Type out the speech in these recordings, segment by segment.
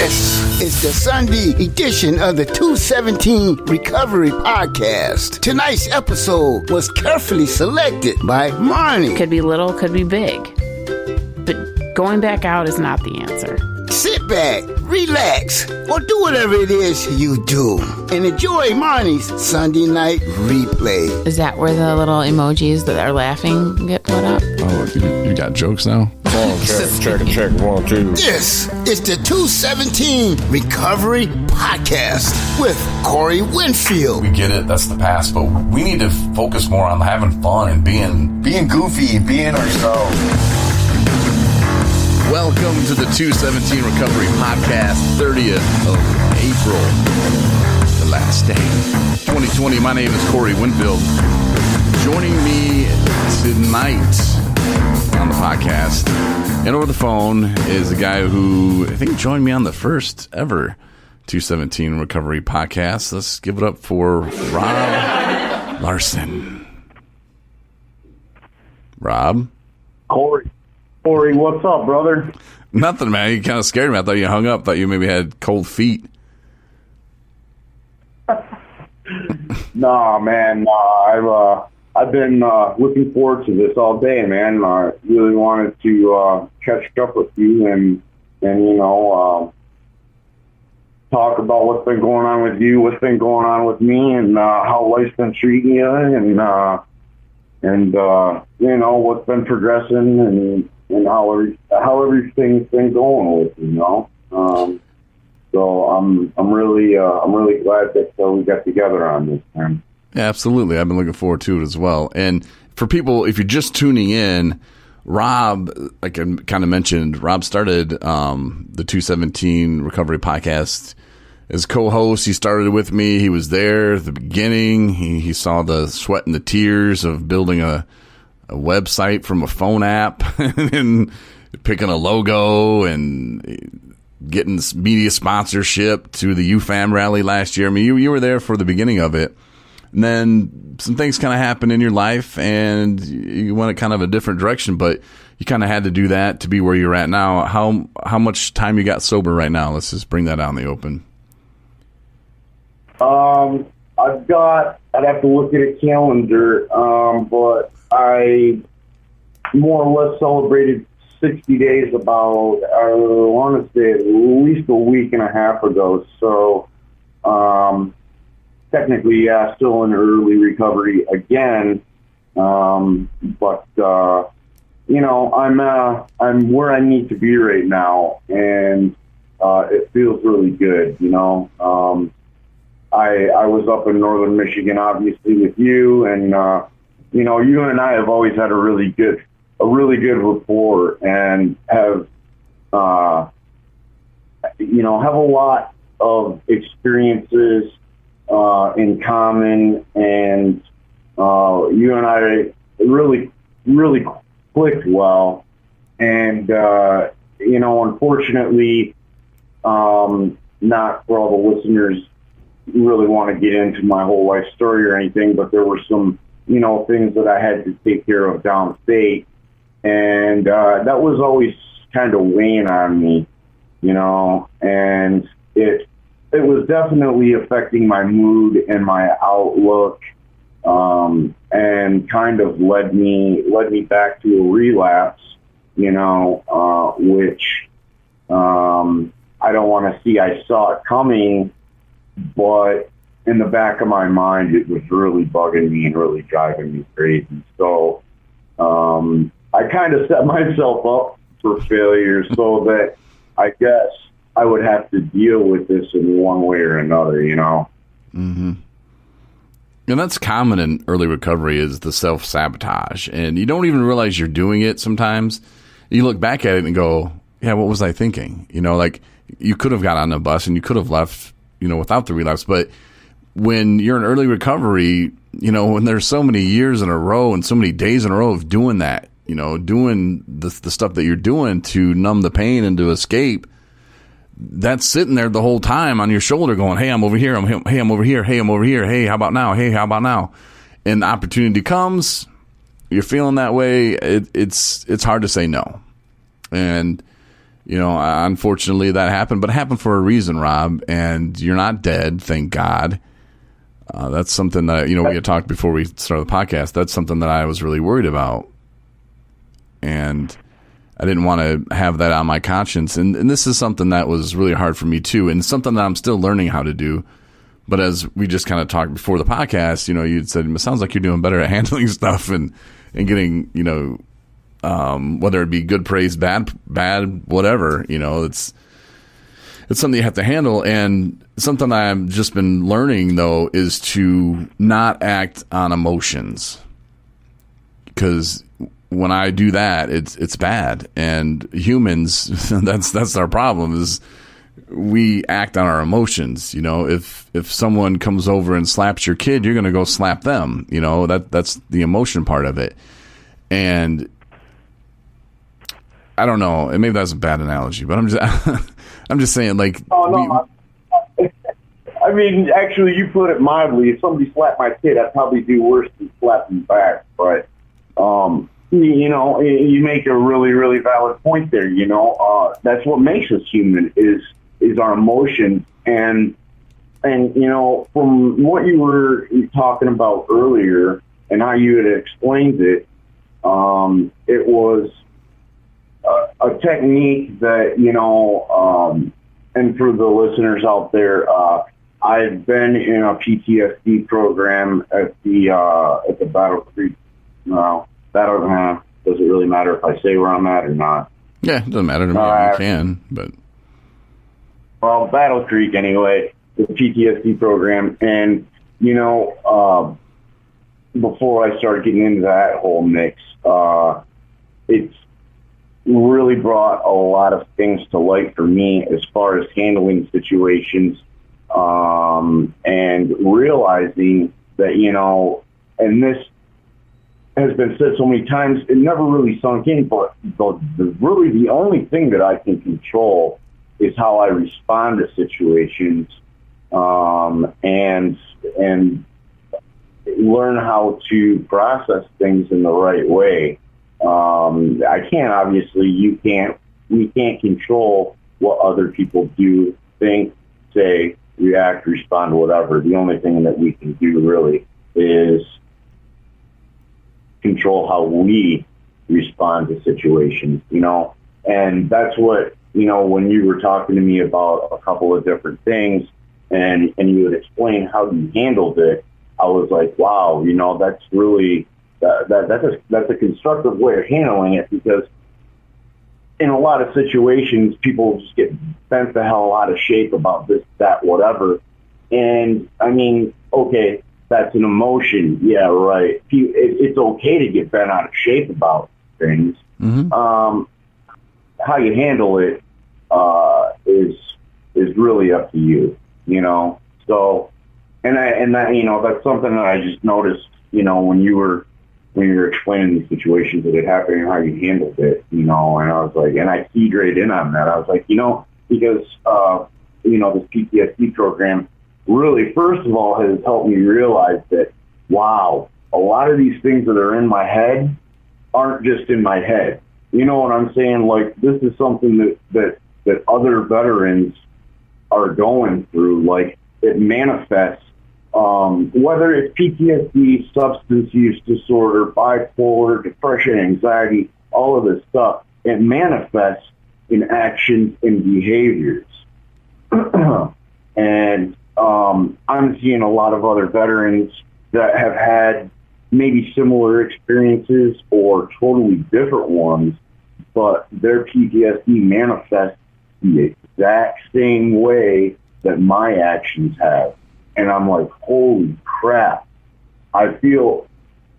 This is the Sunday edition of the 217 Recovery Podcast. Tonight's episode was carefully selected by Marnie. Could be little, could be big. But going back out is not the answer. Sit back, relax, or do whatever it is you do, and enjoy Marnie's Sunday night replay. Is that where the little emojis that are laughing get put up? Oh, you got jokes now? Check, 1, 2. This is the 217 Recovery Podcast with Corey Winfield. We get it, that's the past, but we need to focus more on having fun and being goofy, being ourselves. Welcome to the 217 Recovery Podcast, 30th of April, the last day, 2020. My name is Corey Winfield. Joining me tonight on the podcast and over the phone is a guy who I think joined me on the first ever 217 Recovery Podcast. Let's give it up for Rob Larson. Rob? Corey, what's up, brother? Nothing, man. You kind of scared me. I thought you hung up. Thought you maybe had cold feet. Nah, man. I've been looking forward to this all day, man. I really wanted to catch up with you and talk about what's been going on with you, what's been going on with me, and how life's been treating you, and what's been progressing and how everything's been going with you, So I'm really glad that we got together on this, man. Yeah, absolutely. I've been looking forward to it as well. And for people, if you're just tuning in, Rob, like I kind of mentioned, Rob started the 217 Recovery Podcast as co-host. He started with me. He was there at the beginning. He saw the sweat and the tears of building a website from a phone app and picking a logo and getting media sponsorship to the UFAM rally last year. I mean, you were there for the beginning of it. And then some things kind of happened in your life and you went kind of a different direction, but you kind of had to do that to be where you're at now. How much time you got sober right now? Let's just bring that out in the open. I'd have to look at a calendar, but I more or less celebrated 60 days about, I want to say at least a week and a half ago. So, technically, yeah, still in early recovery again. But I'm where I need to be right now, and it feels really good, I was up in northern Michigan, obviously, with you, and you and I have always had a really good rapport, and have a lot of experiences in common, and you and I really clicked well, and unfortunately, not for all the listeners really want to get into my whole life story or anything, but there were some things that I had to take care of downstate, and that was always kind of weighing on me, and it was definitely affecting my mood and my outlook, and kind of led me back to a relapse, which I don't want to see. I saw it coming, but in the back of my mind, it was really bugging me and really driving me crazy. So I kind of set myself up for failure so that I guess I would have to deal with this in one way or another, Mm-hmm. And that's common in early recovery, is the self-sabotage. And you don't even realize you're doing it sometimes. You look back at it and go, yeah, what was I thinking? Like you could have got on the bus and you could have left, without the relapse. But when you're in early recovery, when there's so many years in a row and so many days in a row of doing that, doing the stuff that you're doing to numb the pain and to escape, that's sitting there the whole time on your shoulder going, hey, I'm over here. Hey, I'm over here. Hey, I'm over here. Hey, how about now? Hey, how about now? And the opportunity comes, you're feeling that way. It's hard to say no. And Unfortunately that happened, but it happened for a reason, Rob, and you're not dead, thank God. That's something that, we had talked before we started the podcast. That's something that I was really worried about. And I didn't want to have that on my conscience. And this is something that was really hard for me too. And something that I'm still learning how to do. But as we just kind of talked before the podcast, you'd said, it sounds like you're doing better at handling stuff and getting, whether it be good praise, bad, whatever, it's something you have to handle. And something I've just been learning, though, is to not act on emotions, because when I do that, it's bad. And humans, that's our problem, is we act on our emotions. If someone comes over and slaps your kid, you're going to go slap them. That's the emotion part of it. And I don't know, and maybe that's a bad analogy, but I'm just saying, like. Oh no. I mean, actually, you put it mildly. If somebody slapped my kid, I'd probably do worse than slap them back. But you make a really, really valid point there. That's what makes us human is our emotions. And from what you were talking about earlier and how you had explained it, it was a technique that, and for the listeners out there, I've been in a PTSD program at the Battle Creek. Does it really matter if I say where I'm at or not? Yeah, it doesn't matter to me. You can, but. Well, Battle Creek anyway, the PTSD program. And, before I started getting into that whole mix, it's really brought a lot of things to light for me as far as handling situations, and realizing that, and this has been said so many times, it never really sunk in, but really the only thing that I can control is how I respond to situations, and learn how to process things in the right way. I can't, we can't control what other people do, think, say, react, respond, whatever. The only thing that we can do really is control how we respond to situations, and that's what, when you were talking to me about a couple of different things and you would explain how you handled it, I was like, wow, that's really, that's a constructive way of handling it, because in a lot of situations, people just get bent the hell out of shape about this, that, whatever. And I mean, okay, that's an emotion. Yeah, right. It's okay to get bent out of shape about things. Mm-hmm. How you handle it is really up to you, So, and that, that's something that I just noticed, when you were explaining the situations that had happened and how you handled it, and I was like, and I keyed right in on that. I was like, because, this PTSD program really, first of all, has helped me realize that, wow, a lot of these things that are in my head aren't just in my head. You know what I'm saying? Like, this is something that other veterans are going through. Like, it manifests, whether it's PTSD, substance use disorder, bipolar, depression, anxiety, all of this stuff, it manifests in actions and behaviors. And I'm seeing a lot of other veterans that have had maybe similar experiences or totally different ones, but their PTSD manifests the exact same way that my actions have. And I'm like, holy crap. I feel,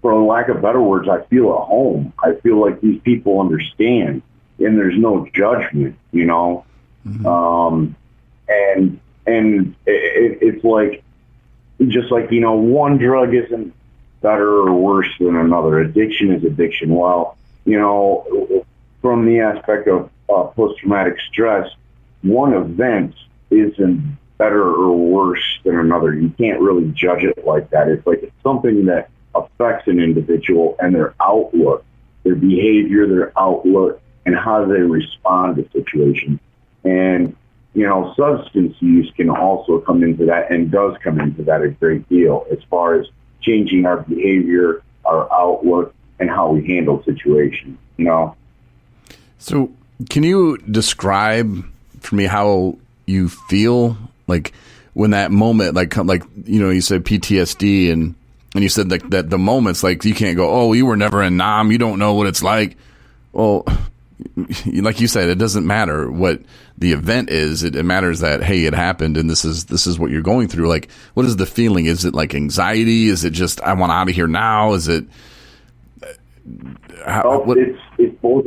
for lack of better words, I feel at home. I feel like these people understand, and there's no judgment, Mm-hmm. And it's like, just like, one drug isn't better or worse than another. Addiction is addiction. Well, from the aspect of post-traumatic stress, one event isn't better or worse than another. You can't really judge it like that. It's like it's something that affects an individual and their outlook, their behavior, their outlook, and how they respond to situations. And, substance use can also come into that, and does come into that a great deal, as far as changing our behavior, our outlook, and how we handle situations, So can you describe for me how you feel like when that moment, like you said PTSD, and you said that the moments, like, you can't go, oh, you were never in Nam, you don't know what it's like. Well, like you said, it doesn't matter what the event is. It matters that, hey, it happened, and this is what you're going through. Like, what is the feeling? Is it like anxiety? Is it just, I want out of here now? Is it? It's both.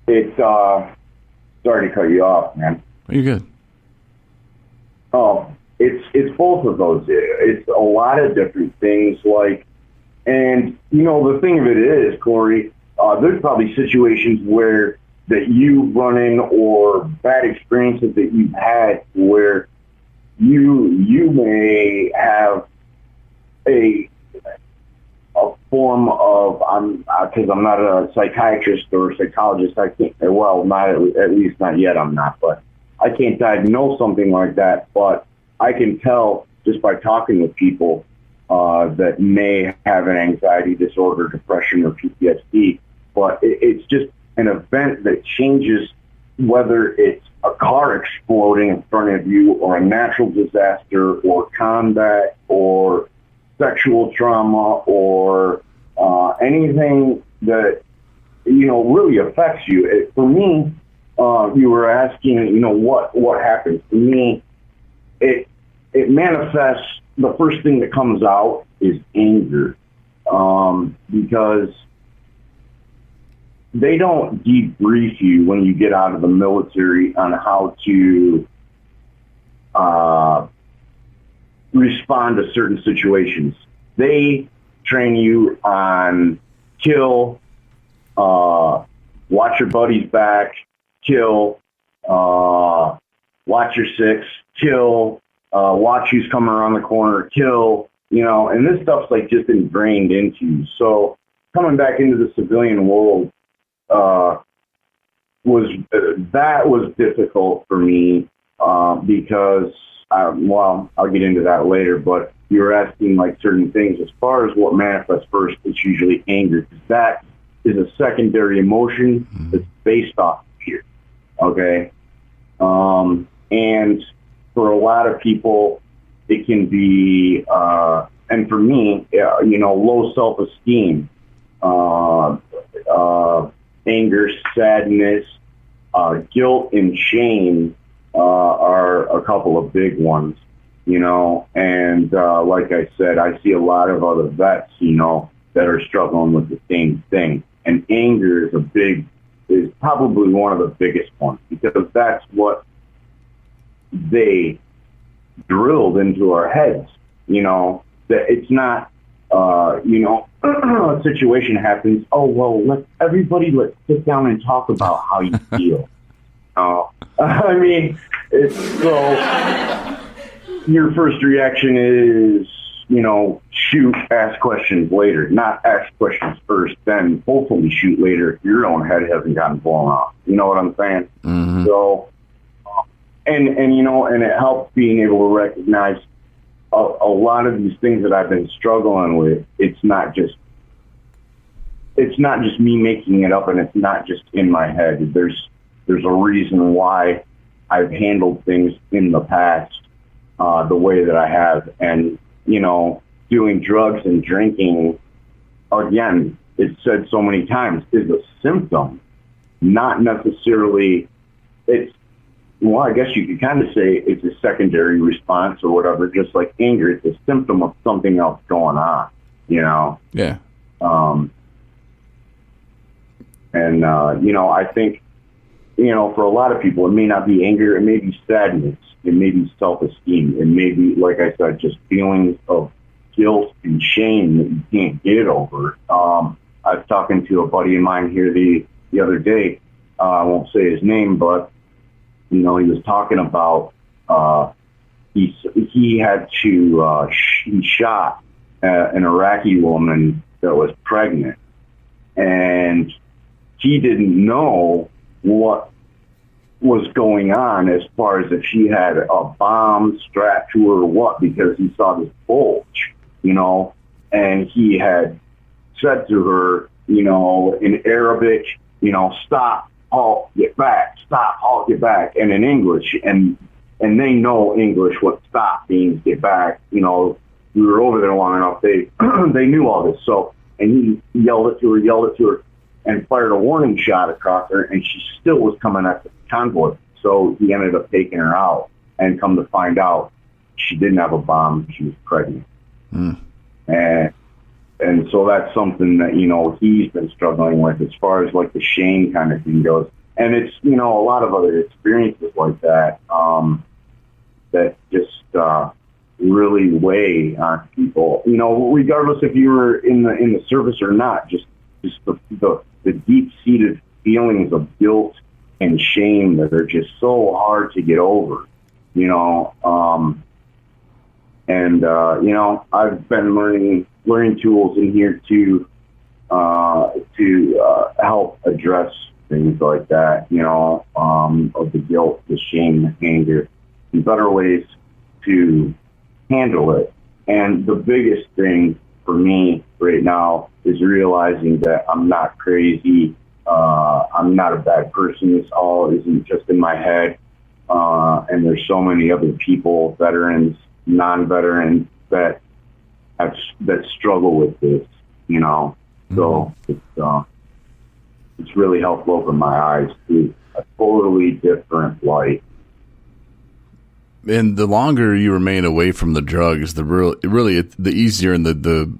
It's sorry to cut you off, man. You're good. Oh, it's both of those. It's a lot of different things. And the thing of it is, Corey, there's probably situations where that you run in, or bad experiences that you've had, where you may have a form of, because I'm not a psychiatrist or a psychologist, I can't, not at least not yet, I'm not, but I can't diagnose something like that, but I can tell just by talking with people that may have an anxiety disorder, depression, or PTSD, but it's just an event that changes, whether it's a car exploding in front of you, or a natural disaster, or combat, or sexual trauma, or anything that, really affects you. For me, you were asking, what happens to me. It manifests, the first thing that comes out is anger, because they don't debrief you when you get out of the military on how to respond to certain situations. They train you on kill, watch your buddy's back, kill, watch your six, kill, watch who's coming around the corner, kill, and this stuff's like just ingrained into you. So coming back into the civilian world was difficult for me because, I'll get into that later, but you were asking like certain things. As far as what manifests first, it's usually anger, because that is a secondary emotion that's based off of fear. Okay? And for a lot of people, it can be, and for me, low self-esteem, anger, sadness, guilt, and shame are a couple of big ones, and like I said, I see a lot of other vets, that are struggling with the same thing. And anger is probably one of the biggest ones, because that's what they drilled into our heads, that it's not, a situation happens, let's sit down and talk about how you feel. I mean, so your first reaction is, shoot, ask questions later. Not ask questions first, then hopefully shoot later if your own head hasn't gotten blown off. You know what I'm saying? Mm-hmm. So, and it helps being able to recognize a lot of these things that I've been struggling with. It's not just me making it up, and it's not just in my head. There's a reason why I've handled things in the past the way that I have. And, doing drugs and drinking, again, it's said so many times, is a symptom, not necessarily, I guess you could kind of say it's a secondary response or whatever, just like anger. It's a symptom of something else going on, Yeah. And, I think, for a lot of people, it may not be anger, it may be sadness, it may be self-esteem, it may be, like I said, just feelings of guilt and shame that you can't get over. I was talking to a buddy of mine here the other day. I won't say his name, but, he was talking about he had to, he shot an Iraqi woman that was pregnant. And he didn't know what was going on as far as if she had a bomb strapped to her or what, because he saw this bulge, and he had said to her, in Arabic, stop, halt, get back, stop, halt, get back, and in English, and they know English, what stop means, get back. We were over there long enough, they knew all this. So, and he yelled it to her, and fired a warning shot across her, and she still was coming at the convoy. So he ended up taking her out, and come to find out, she didn't have a bomb, she was pregnant. And so that's something that, he's been struggling with as far as like the shame kind of thing goes. And it's, a lot of other experiences like that, that just really weigh on people, regardless if you were in the service or not, just the deep-seated feelings of guilt and shame that are just so hard to get over, I've been learning tools in here to help address things like that, of the guilt, the shame, the anger, and better ways to handle it. And the biggest thing for me right now is realizing that I'm not crazy. I'm not a bad person. This all isn't just in my head. And there's so many other people, veterans, non-veterans, that struggle with this, So it's really helped open my eyes to a totally different light. And the longer you remain away from the drugs, the easier and the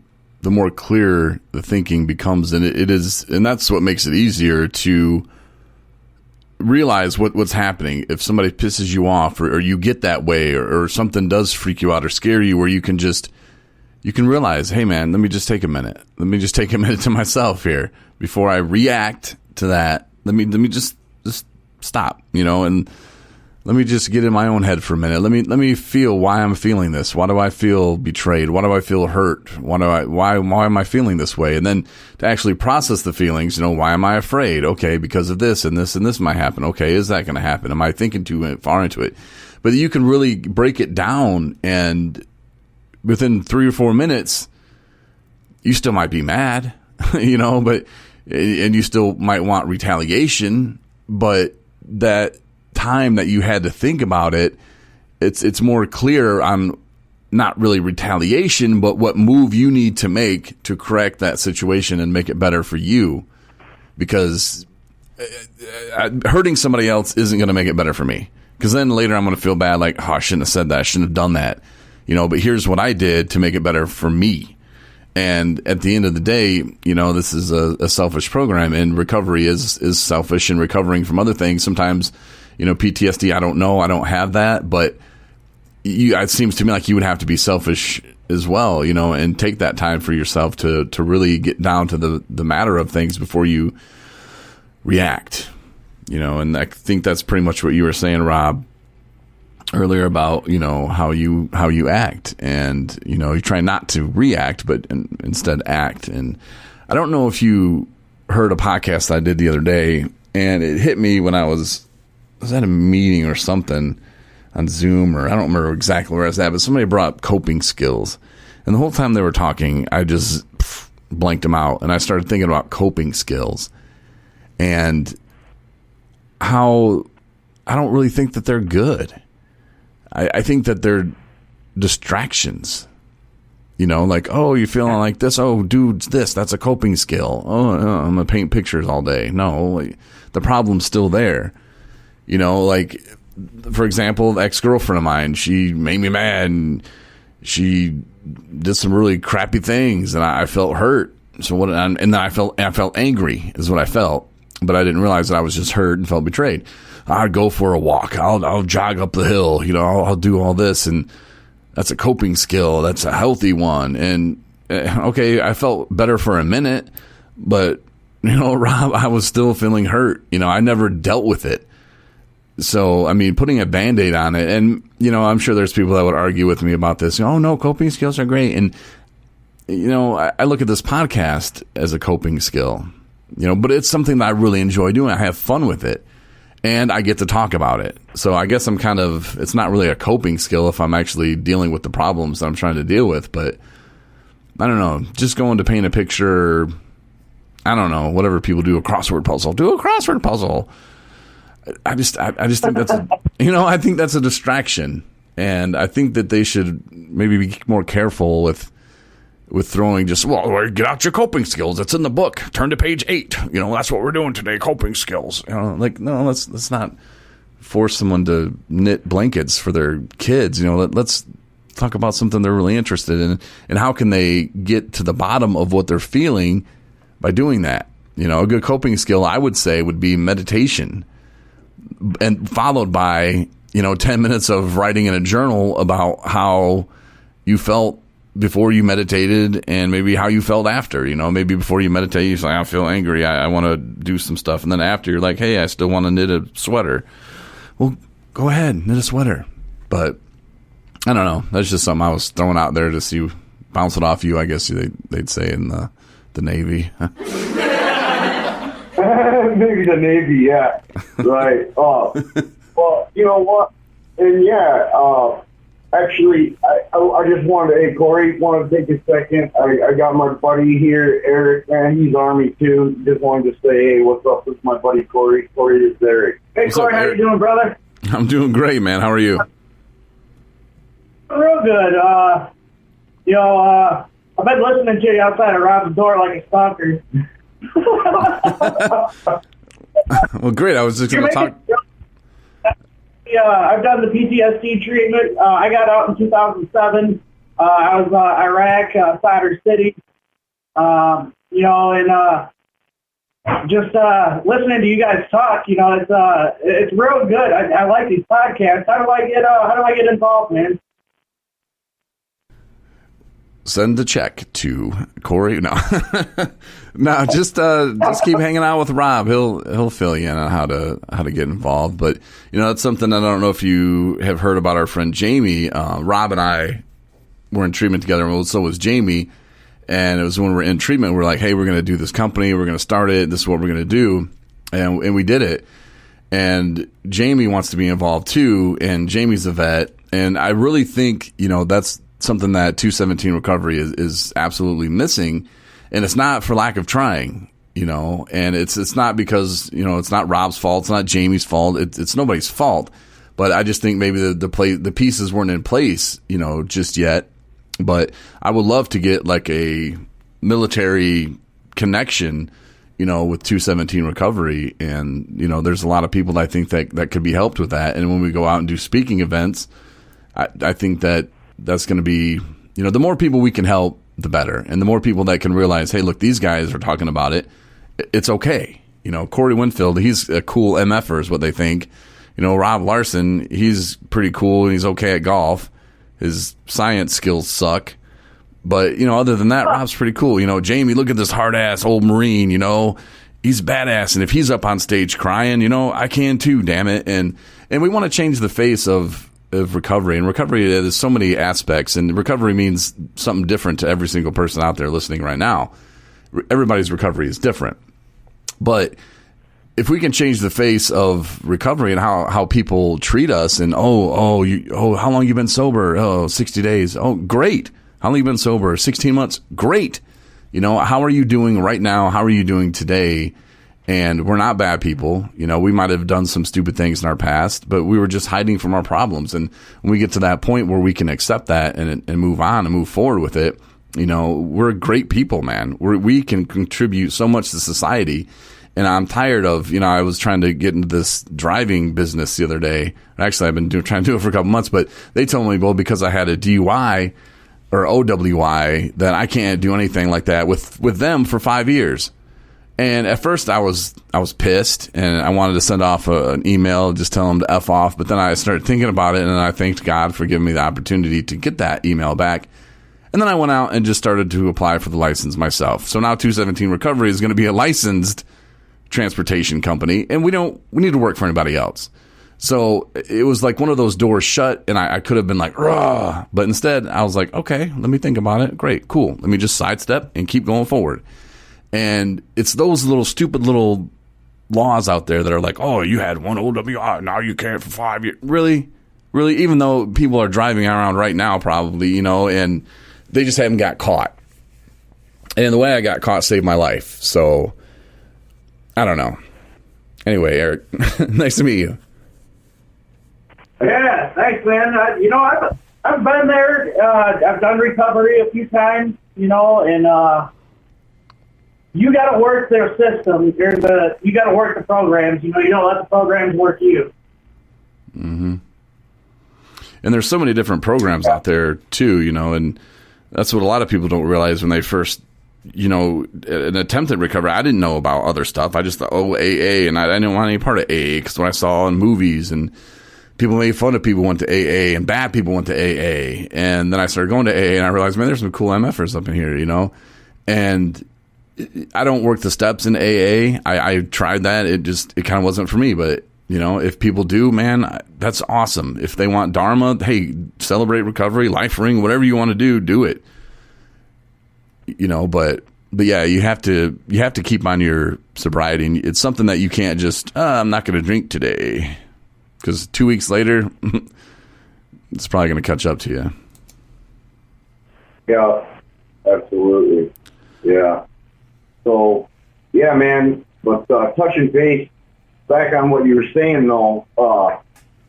more clear the thinking becomes, and it is, and that's what makes it easier to realize what's happening. If somebody pisses you off, or you get that way, or something does freak you out or scare you, where you can realize, hey man, let me just take a minute. Let me just take a minute to myself here before I react to that. Let me just stop, and let me just get in my own head for a minute. Let me feel why I'm feeling this. Why do I feel betrayed? Why do I feel hurt? Why am I feeling this way? And then to actually process the feelings, why am I afraid? Okay, because of this and this and this might happen. Okay, is that going to happen? Am I thinking too far into it? But you can really break it down, and within 3 or 4 minutes, you still might be mad, but you still might want retaliation, but that time that you had to think about it, it's more clear on not really retaliation, but what move you need to make to correct that situation and make it better for you. Because hurting somebody else isn't going to make it better for me. Because then later I'm going to feel bad, like, oh, I shouldn't have said that, I shouldn't have done that. But here's what I did to make it better for me. And at the end of the day, this is a selfish program, and recovery is selfish, and recovering from other things. Sometimes, PTSD, I don't have that, but it seems to me like you would have to be selfish as well, and take that time for yourself to really get down to the matter of things before you react, and I think that's pretty much what you were saying, Rob, earlier about, how you act, and, you try not to react, but instead act. And I don't know if you heard a podcast I did the other day, and it hit me when I was at a meeting or something on Zoom, or I don't remember exactly where I was at, but somebody brought up coping skills. And the whole time they were talking, I just blanked them out. And I started thinking about coping skills and how I don't really think that they're good. I think that they're distractions. Like, oh, you're feeling like this. Oh, dude, this, that's a coping skill. Oh, I'm going to paint pictures all day. No, the problem's still there. Like, for example, the ex-girlfriend of mine, she made me mad, and she did some really crappy things, and I felt hurt. So and then I felt angry is what I felt, but I didn't realize that I was just hurt and felt betrayed. I'd go for a walk. I'll jog up the hill. I'll do all this, and that's a coping skill. That's a healthy one. And okay, I felt better for a minute, but Rob, I was still feeling hurt. I never dealt with it. So, I mean, putting a Band-Aid on it, and, I'm sure there's people that would argue with me about this. Oh, no, coping skills are great. And, I look at this podcast as a coping skill. But it's something that I really enjoy doing. I have fun with it, and I get to talk about it. So I guess it's not really a coping skill if I'm actually dealing with the problems that I'm trying to deal with. But I don't know, just going to paint a picture, I don't know, whatever people do, a crossword puzzle. Do a crossword puzzle. I just think that's I think that's a distraction, and I think that they should maybe be more careful with throwing just, get out your coping skills. It's in the book. Turn to page 8. That's what we're doing today. Coping skills. No, let's not force someone to knit blankets for their kids. Let's talk about something they're really interested in, and how can they get to the bottom of what they're feeling by doing that. A good coping skill, I would say, would be meditation, and followed by 10 minutes of writing in a journal about how you felt before you meditated, and maybe how you felt after. Maybe before you meditate, you're like, I feel angry, I want to do some stuff, and then after, you're like, hey, I still want to knit a sweater. Well, go ahead, knit a sweater. But I don't know, that's just something I was throwing out there to see, bounce it off you, I guess they'd say in the Navy. Maybe the Navy, yeah. Right. Well, you know what? And actually, I just wanted to, hey, Corey, want to take a second. I got my buddy here, Eric, man, he's Army too. Just wanted to say, hey, what's up with my buddy Corey? Corey is Eric. Hey, what's Corey, up, how you doing, brother? I'm doing great, man. How are you? Real good. I've been listening to you outside of Rob's door like a stalker. Well, great. I was just going to talk. I've done the PTSD treatment. I got out in 2007. I was Iraq, Sadr City. Just listening to you guys talk, it's real good. I like these podcasts. How do I get involved, man? Send the check to Corey. No, no, just keep hanging out with Rob. He'll fill you in on how to get involved. But it's something I don't know if you have heard about our friend Jamie. Rob and I were in treatment together, and so was Jamie. And it was when we were in treatment, we were like, hey, we're going to do this company. We're going to start it. This is what we're going to do. And we did it. And Jamie wants to be involved too. And Jamie's a vet. And I really think, that's something that 217 recovery is absolutely missing. And it's not for lack of trying, and it's not because, it's not Rob's fault. It's not Jamie's fault. It's nobody's fault. But I just think maybe the pieces weren't in place, just yet. But I would love to get like a military connection, with 217 recovery. And, there's a lot of people that I think that could be helped with that. And when we go out and do speaking events, I think that's going to be, the more people we can help, the better. And the more people that can realize, hey, look, these guys are talking about it. It's okay. Corey Winfield, he's a cool MFer is what they think. Rob Larson, he's pretty cool and he's okay at golf. His science skills suck. But, other than that, Rob's pretty cool. Jamie, look at this hard-ass old Marine, he's badass. And if he's up on stage crying, I can too, damn it. And we want to change the face of recovery. And recovery, there's so many aspects. And recovery means something different to every single person out there listening right now. Everybody's recovery is different. But if we can change the face of recovery and how people treat us, and how long you been sober? 60 days. Oh, great. How long you been sober? 16 months. Great. How are you doing right now? How are you doing today? And we're not bad people. We might have done some stupid things in our past, but we were just hiding from our problems. And when we get to that point where we can accept that and move on and move forward with it, we're great people, man. We can contribute so much to society. And I'm tired of, I was trying to get into this driving business the other day. Actually, I've been trying to do it for a couple months, but they told me, well, because I had a DUI or OWI, that I can't do anything like that with them for 5 years. And at first I was pissed, and I wanted to send off an email, just tell them to F off. But then I started thinking about it, and I thanked God for giving me the opportunity to get that email back. And then I went out and just started to apply for the license myself. So now 217 Recovery is going to be a licensed transportation company, and we need to work for anybody else. So it was like one of those doors shut, and I could have been like, rah, but instead I was like, okay, let me think about it. Great, cool. Let me just sidestep and keep going forward. And it's those little stupid little laws out there that are like, oh, you had one OWI, now you can't for 5 years. Really? Even though people are driving around right now probably, and they just haven't got caught. And the way I got caught saved my life. So, I don't know. Anyway, Eric, nice to meet you. Yeah, thanks, man. I've been there. I've done recovery a few times, and you got to work their system. You got to work the programs. You don't let the programs work you. Mm-hmm. And there's so many different programs out there too, and that's what a lot of people don't realize when they first, an attempt at recovery. I didn't know about other stuff. I just thought, AA, and I didn't want any part of AA because what I saw in movies and people made fun of people who went to AA and bad people went to AA. And then I started going to AA and I realized, man, there's some cool MFers up in here, and I don't work the steps in AA. I tried that. It kind of wasn't for me, but if people do, man, that's awesome. If they want Dharma, hey, celebrate recovery, life ring, whatever you want to do it. But yeah, you have to keep on your sobriety. It's something that you can't just, I'm not going to drink today, because 2 weeks later, it's probably going to catch up to you. Yeah, absolutely. Yeah. So, yeah, man, but touching base, back on what you were saying, though,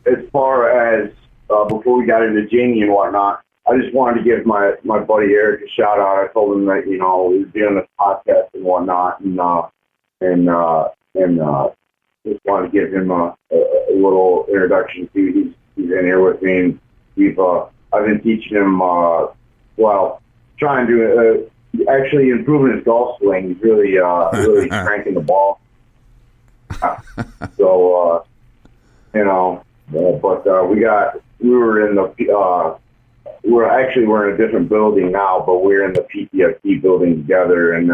as far as before we got into Jamie and whatnot, I just wanted to give my buddy Eric a shout out. I told him that, he was doing this podcast and whatnot, and just wanted to give him a little introduction to. He's in here with me, and I've been teaching him, trying to actually improving his golf swing. He's really cranking the ball. So, but we're in a different building now, but we're in the PTSD building together. And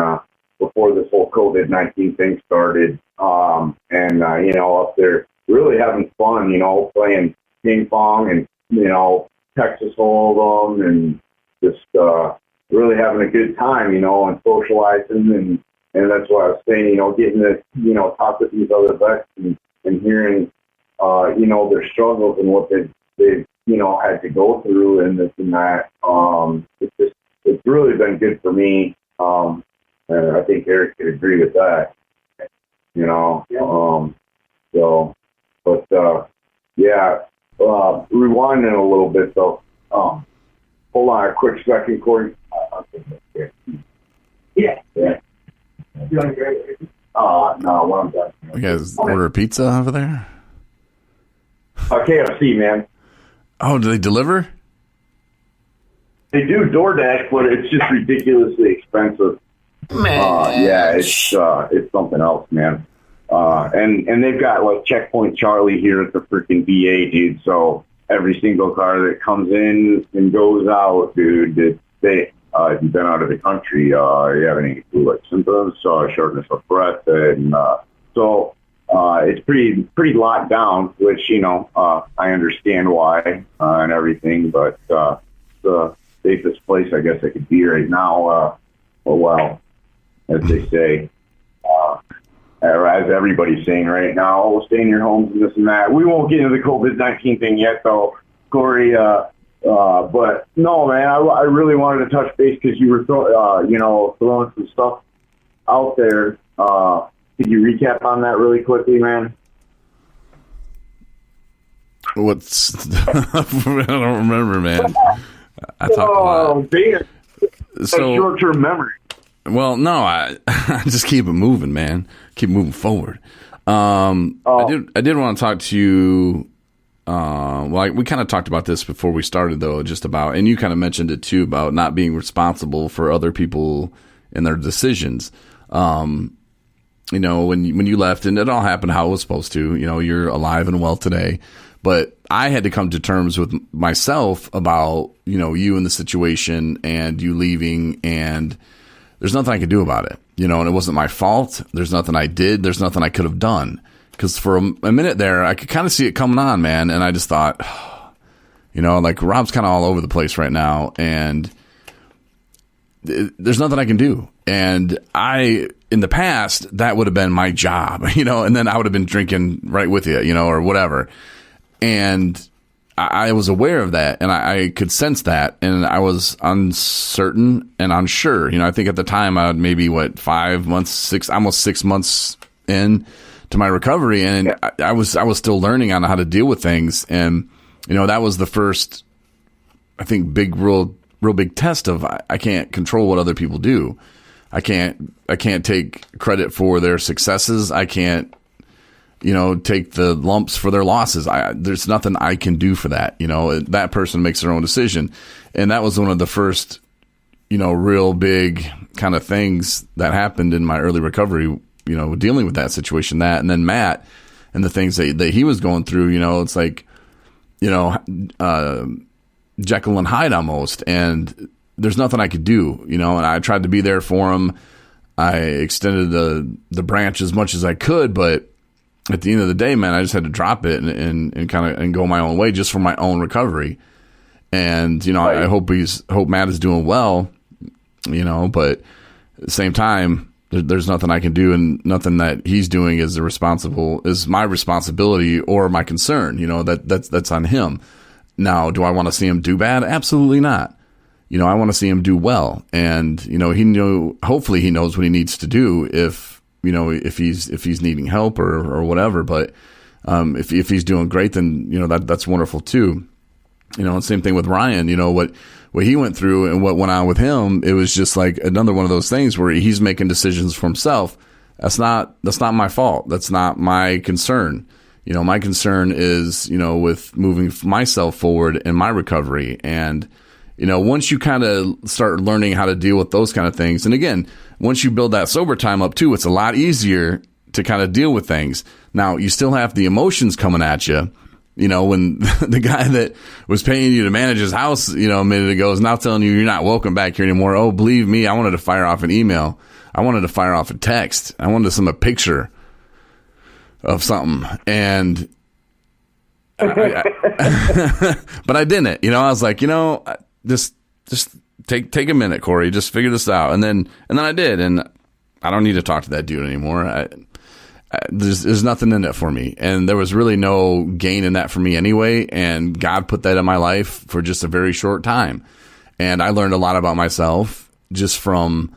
before this whole COVID-19 thing started, up there really having fun, playing ping pong and, Texas Hold'em and just really having a good time, and socializing. And that's why I was saying, getting to, talk with these other vets and hearing, their struggles and what they've had to go through and this and that. It's really been good for me. And I think Eric could agree with that, rewinding a little bit though. Hold on a quick second, Corey. Yeah. You want to get no, what I'm done. You guys order a pizza over there? KFC, man. Oh, do they deliver? They do DoorDash, but it's just ridiculously expensive. Man. It's something else, man. And they've got like Checkpoint Charlie here at the freaking VA, dude. So every single car that comes in and goes out, dude, if you've been out of the country, you have any flu-like symptoms, shortness of breath, and so it's pretty locked down, which I understand why and everything, but the safest place I guess I could be right now. As they say, as everybody's saying right now, stay in your homes and this and that. We won't get into the COVID-19 thing yet, though, Corey. But no, man, I really wanted to touch base because you were throwing some stuff out there. Could you recap on that really quickly, man? I don't remember, man. I talked a lot. Damn. So short-term memory. Well, no, I just keep it moving, man. Keep moving forward. I did want to talk to you. We kind of talked about this before we started, though, just about, and you kind of mentioned it too, about not being responsible for other people and their decisions. When you left, and it all happened how it was supposed to, you're alive and well today. But I had to come to terms with myself about, you and the situation and you leaving, and there's nothing I could do about it, and it wasn't my fault. There's nothing I did. There's nothing I could have done. Because for a minute there, I could kind of see it coming on, man. And I just thought, like Rob's kind of all over the place right now. And there's nothing I can do. And in the past, that would have been my job, and then I would have been drinking right with you, or whatever. And I was aware of that, and I could sense that, and I was uncertain and unsure. I think at the time I had maybe 5 months, almost 6 months in to my recovery, and I was still learning on how to deal with things. And that was the first, I think, real big test of I can't control what other people do. I can't take credit for their successes. I can't take the lumps for their losses. There's nothing I can do for that. That person makes their own decision. And that was one of the first, real big kind of things that happened in my early recovery, dealing with that situation, and then Matt and the things that he was going through, it's like, Jekyll and Hyde almost. And there's nothing I could do, and I tried to be there for him. I extended the branch as much as I could, but at the end of the day, man, I just had to drop it and kind of go my own way just for my own recovery. And, right. I hope Matt is doing well, but at the same time, there's nothing I can do, and nothing that he's doing is my responsibility or my concern. That's on him. Now, do I want to see him do bad? Absolutely not. I want to see him do well. And, hopefully he knows what he needs to do if he's needing help or whatever. But if he's doing great, then, that's wonderful too. And same thing with Ryan, what he went through and what went on with him, it was just like another one of those things where he's making decisions for himself. That's not my fault. That's not my concern. My concern is, with moving myself forward in my recovery. And, once you kind of start learning how to deal with those kind of things, and again, once you build that sober time up too, it's a lot easier to kind of deal with things. Now, you still have the emotions coming at you. When the guy that was paying you to manage his house, a minute ago is now telling you you're not welcome back here anymore. Oh, believe me, I wanted to fire off an email. I wanted to fire off a text. I wanted to send a picture of something. And, but I didn't, I was like, just take a minute, Corey, just figure this out. And then I did. And I don't need to talk to that dude anymore. There's nothing in it for me. And there was really no gain in that for me anyway. And God put that in my life for just a very short time. And I learned a lot about myself just from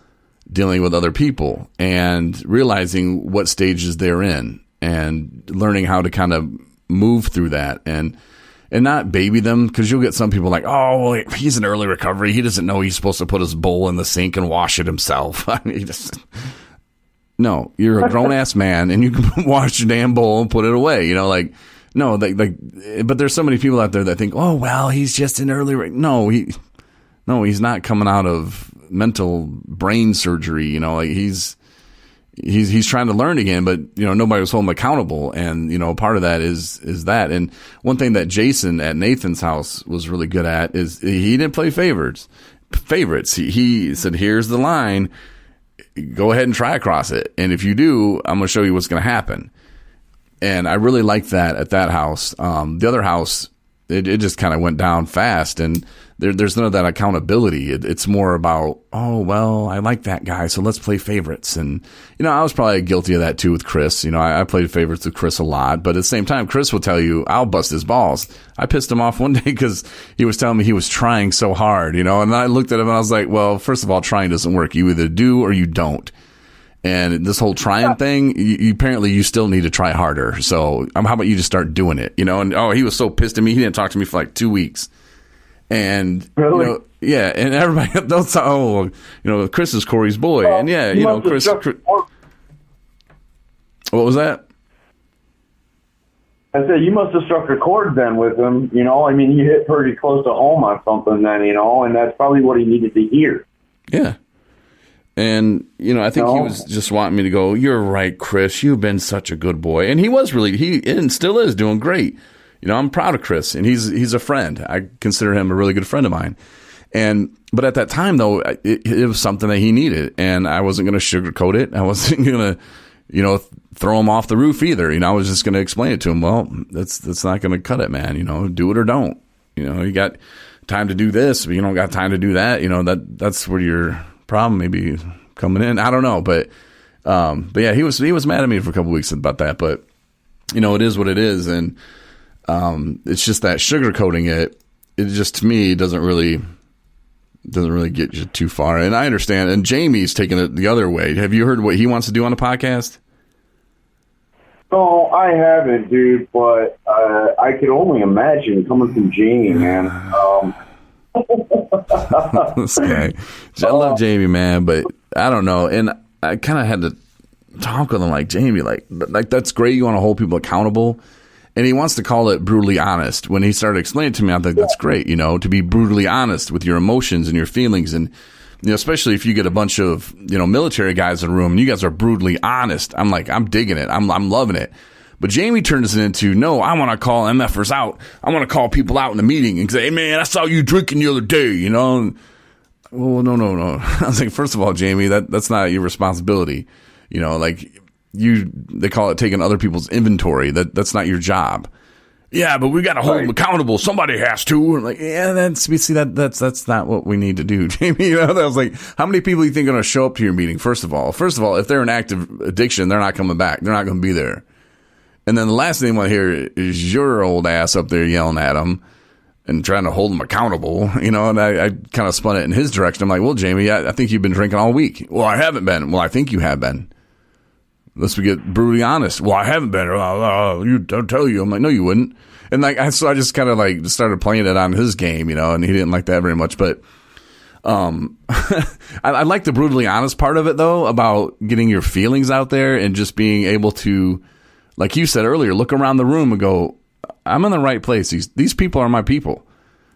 dealing with other people and realizing what stages they're in and learning how to kind of move through that and not baby them, because you'll get some people like, oh, well, he's in early recovery. He doesn't know he's supposed to put his bowl in the sink and wash it himself. I mean, no, you're a grown ass man and you can wash your damn bowl and put it away. No, but there's so many people out there that think, oh, well, he's just in early. No, he's not coming out of mental brain surgery. He's trying to learn again, but nobody was holding him accountable, and part of that is that. And one thing that Jason at Nathan's house was really good at is he didn't play favorites. He said, "Here's the line. Go ahead and try across it, and if you do, I'm going to show you what's going to happen." And I really liked that at that house. The other house, it just kind of went down fast, and there's none of that accountability. It's more about, oh, well, I like that guy, so let's play favorites. And, I was probably guilty of that too with Chris. I played favorites with Chris a lot, but at the same time, Chris will tell you, I'll bust his balls. I pissed him off one day because he was telling me he was trying so hard, and I looked at him and I was like, well, first of all, trying doesn't work. You either do or you don't. And this whole trying thing, apparently you still need to try harder. So how about you just start doing it, And, he was so pissed at me. He didn't talk to me for like 2 weeks. And, really? Yeah. And everybody, they'll say, Chris is Corey's boy. Well, and Chris. What was that? I said, you must have struck a chord then with him, you hit pretty close to home on something then, and that's probably what he needed to hear. Yeah. And, I think he was just wanting me to go, you're right, Chris, you've been such a good boy. And he was and still is doing great. I'm proud of Chris, and he's a friend. I consider him a really good friend of mine. But at that time, though, it was something that he needed, and I wasn't going to sugarcoat it. I wasn't going to, throw him off the roof either. I was just going to explain it to him. Well, that's not going to cut it, man. Do it or don't. You got time to do this, but you don't got time to do that. That's where your problem maybe coming in. I don't know, but yeah, he was mad at me for a couple weeks about that. But you know, it is what it is, and it's just that sugarcoating it. It just, to me, doesn't really get you too far. And I understand. And Jamie's taking it the other way. Have you heard what he wants to do on the podcast? No, I haven't, dude. But I could only imagine coming from Jamie, man. This guy. I love Jamie, man, but I don't know. And I kind of had to talk with him like, Jamie, like that's great. You want to hold people accountable. And he wants to call it brutally honest. When he started explaining it to me, I think that's great, you know, to be brutally honest with your emotions and your feelings. And, you know, especially if you get a bunch of, you know, military guys in a room and you guys are brutally honest. I'm like, I'm digging it. I'm loving it. But Jamie turns it into, no, I want to call MFers out. I want to call people out in the meeting and say, hey, man, I saw you drinking the other day, you know. And, well, no. I was like, first of all, Jamie, that's not your responsibility. You know, like they call it taking other people's inventory. That's not your job. Yeah, but we got to hold them accountable. Somebody has to. I'm like, yeah, that's not what we need to do, Jamie. You know, that was like, how many people do you think are going to show up to your meeting? First of all, if they're in active addiction, they're not coming back. They're not going to be there. And then the last thing they want to hear is your old ass up there yelling at them and trying to hold them accountable, you know. And I kind of spun it in his direction. I'm like, well, Jamie, I think you've been drinking all week. Well, I haven't been. Well, I think you have been. Let's get brutally honest. Well, I haven't been. Don't tell you. I'm like, no, you wouldn't. And so I just kind of like started playing it on his game, you know, and he didn't like that very much. But I like the brutally honest part of it, though, about getting your feelings out there and just being able to, like you said earlier, look around the room and go, I'm in the right place. These people are my people.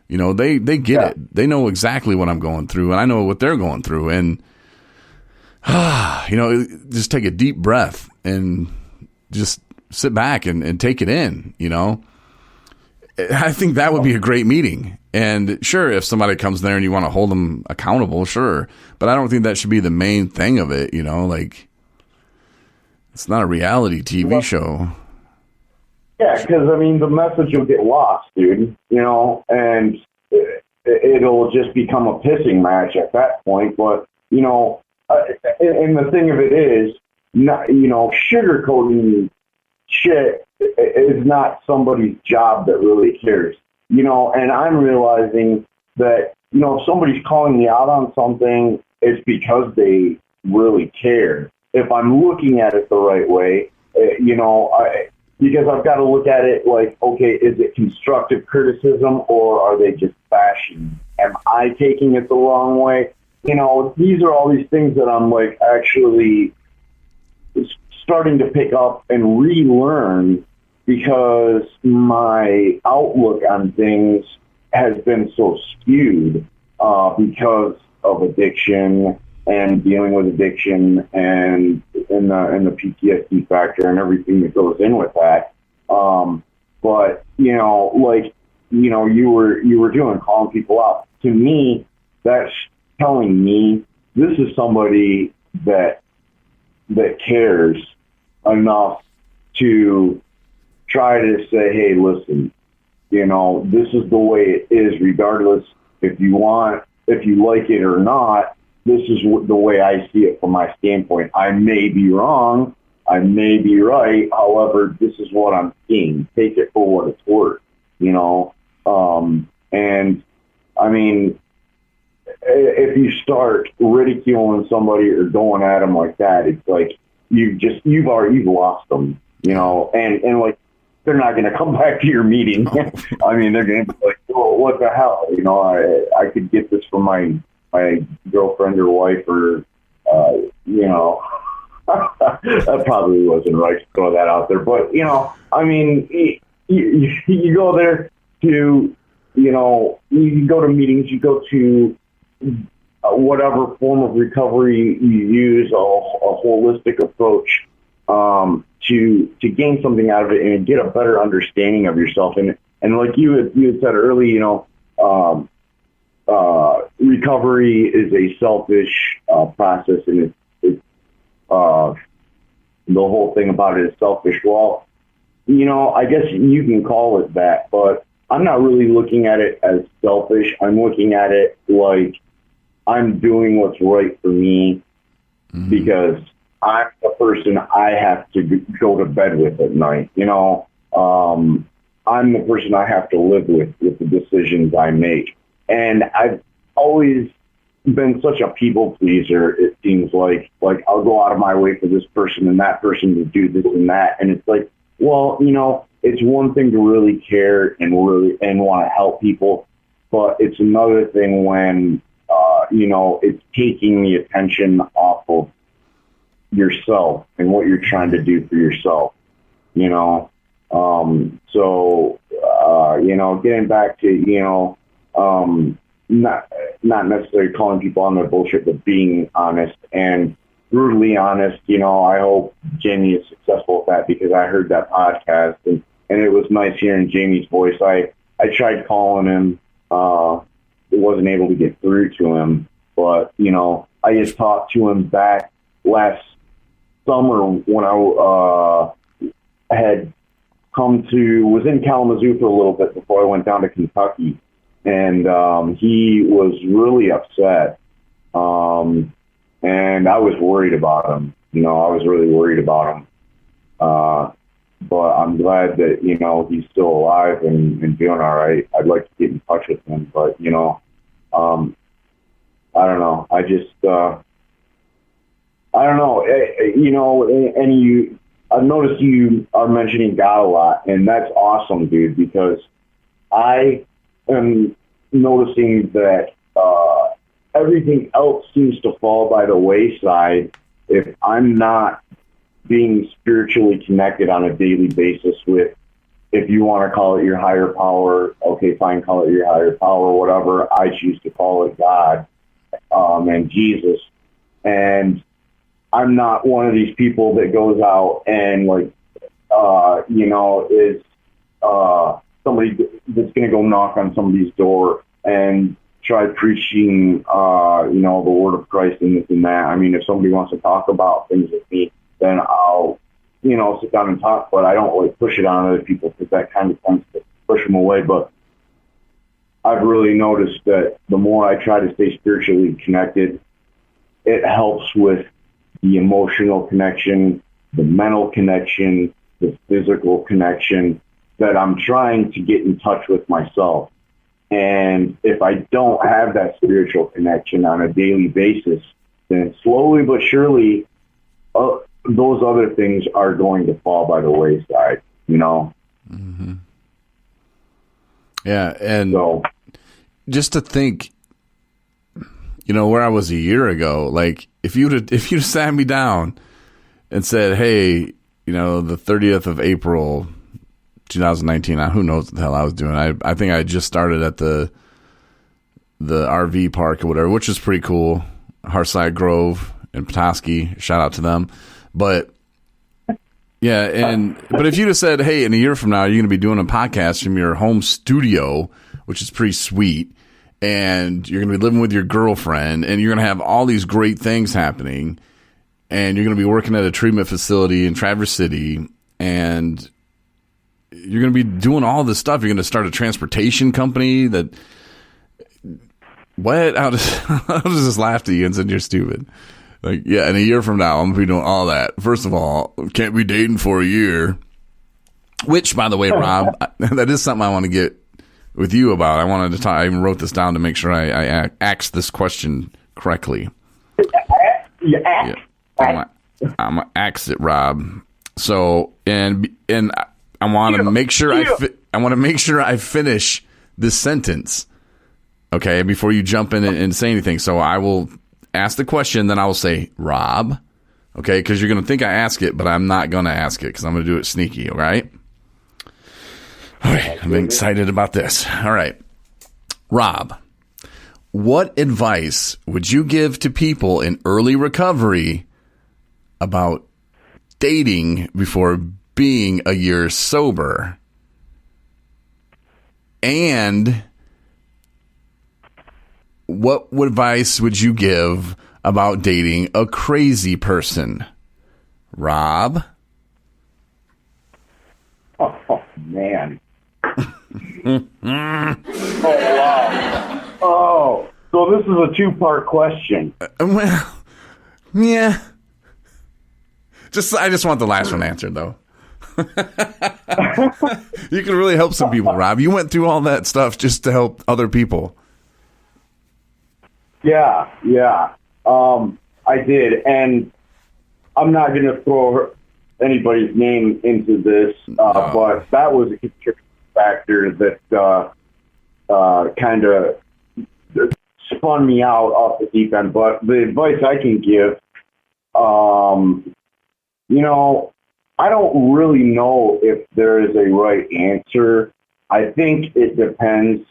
You know, they get it. They know exactly what I'm going through, and I know what they're going through. And you know, just take a deep breath and just sit back and take it in, you know. I think that would be a great meeting. And sure, if somebody comes there and you want to hold them accountable, sure. But I don't think that should be the main thing of it, you know. Like, it's not a reality TV show. Yeah, because, I mean, the message will get lost, dude, you know, and it'll just become a pissing match at that point. But, you know, and the thing of it is, not, you know, sugarcoating shit is not somebody's job that really cares, you know. And I'm realizing that, you know, if somebody's calling me out on something, it's because they really care. If I'm looking at it the right way, you know, because I've got to look at it like, okay, is it constructive criticism or are they just bashing? Am I taking it the wrong way? You know, these are all these things that I'm like actually starting to pick up and relearn because my outlook on things has been so skewed because of addiction and dealing with addiction and the PTSD factor and everything that goes in with that. But, you know, like, you know, you were doing calling people out. To me, that's telling me this is somebody that cares enough to try to say, hey, listen, you know, this is the way it is, regardless if you like it or not. This is the way I see it from my standpoint. I may be wrong. I may be right. However, this is what I'm seeing. Take it for what it's worth, you know. And, I mean, if you start ridiculing somebody or going at them like that, it's like you've lost them, you know. And like, they're not going to come back to your meeting. I mean, they're going to be like, oh, what the hell? You know, I could get this from my girlfriend or wife or, you know, that probably wasn't right to throw that out there. But, you know, I mean, you go there to, you know, you go to meetings, you go to whatever form of recovery you use, a holistic approach to gain something out of it and get a better understanding of yourself. And like you had said earlier, you know, recovery is a selfish process, and it's the whole thing about it is selfish. Well, you know, I guess you can call it that, but I'm not really looking at it as selfish. I'm looking at it like I'm doing what's right for me because I'm the person I have to go to bed with at night. I'm the person I have to live with the decisions I make. And I've always been such a people pleaser, it seems like I'll go out of my way for this person and that person to do this and that. And it's like, well, it's one thing to really care and want to help people, but it's another thing when, it's taking the attention off of yourself and what you're trying to do for yourself, getting back to, not necessarily calling people on their bullshit, but being honest and brutally honest. I hope Jamie is successful with that because I heard that podcast and it was nice hearing Jamie's voice. I tried calling him, wasn't able to get through to him, but I just talked to him back last summer when I was in Kalamazoo for a little bit before I went down to Kentucky. And he was really upset. And I was worried about him. I was really worried about him. But I'm glad that, he's still alive and doing all right. I'd like to get in touch with him. But, I don't know. I just, I don't know. I've noticed you are mentioning God a lot. And that's awesome, dude, because I am noticing that everything else seems to fall by the wayside if I'm not being spiritually connected on a daily basis with, if you want to call it your higher power, okay, fine, call it your higher power, whatever. I choose to call it God and Jesus. And I'm not one of these people that goes out and is somebody that's going to go knock on somebody's door and try preaching, the word of Christ and this and that. I mean, if somebody wants to talk about things with me, then I'll, sit down and talk, but I don't push it on other people because that kind of tends to push them away. But I've really noticed that the more I try to stay spiritually connected, it helps with the emotional connection, the mental connection, the physical connection, that I'm trying to get in touch with myself. And if I don't have that spiritual connection on a daily basis, then slowly but surely, those other things are going to fall by the wayside, Mm-hmm. Yeah, and so, just to think, where I was a year ago, if you'd sat me down and said, hey, the 30th of April, 2019, who knows what the hell I was doing. I think I just started at the RV park or whatever, which is pretty cool. Hearthside Grove in Petoskey, shout out to them. But yeah, but if you'd have said, hey, in a year from now, you're going to be doing a podcast from your home studio, which is pretty sweet, and you're going to be living with your girlfriend, and you're going to have all these great things happening, and you're going to be working at a treatment facility in Traverse City, and you're going to be doing all this stuff. You're going to start a transportation company what? I'll just laugh at you and say you're stupid. In a year from now, I'm going to be doing all that. First of all, can't be dating for a year. Which, by the way, Rob, that is something I want to get with you about. I wanted to talk. I even wrote this down to make sure I asked this question correctly. Yeah. I'm going to ask it, Rob. So, and I want to make sure I finish this sentence, okay, before you jump in and say anything. So I will ask the question, then I will say, Rob, okay, because you're going to think I ask it, but I'm not going to ask it because I'm going to do it sneaky, all right? All right, I'm excited about this. All right, Rob, what advice would you give to people in early recovery about dating before being a year sober? And what advice would you give about dating a crazy person? Rob? Oh man. Oh, wow. Oh, So this is a two-part question. Well, yeah. I just want the last one answered, though. You can really help some people, Rob. You went through all that stuff just to help other people. Yeah. I did, and I'm not going to throw anybody's name into this, but that was a contributing factor that kind of spun me out off the deep end. But the advice I can give, I don't really know if there is a right answer. I think it depends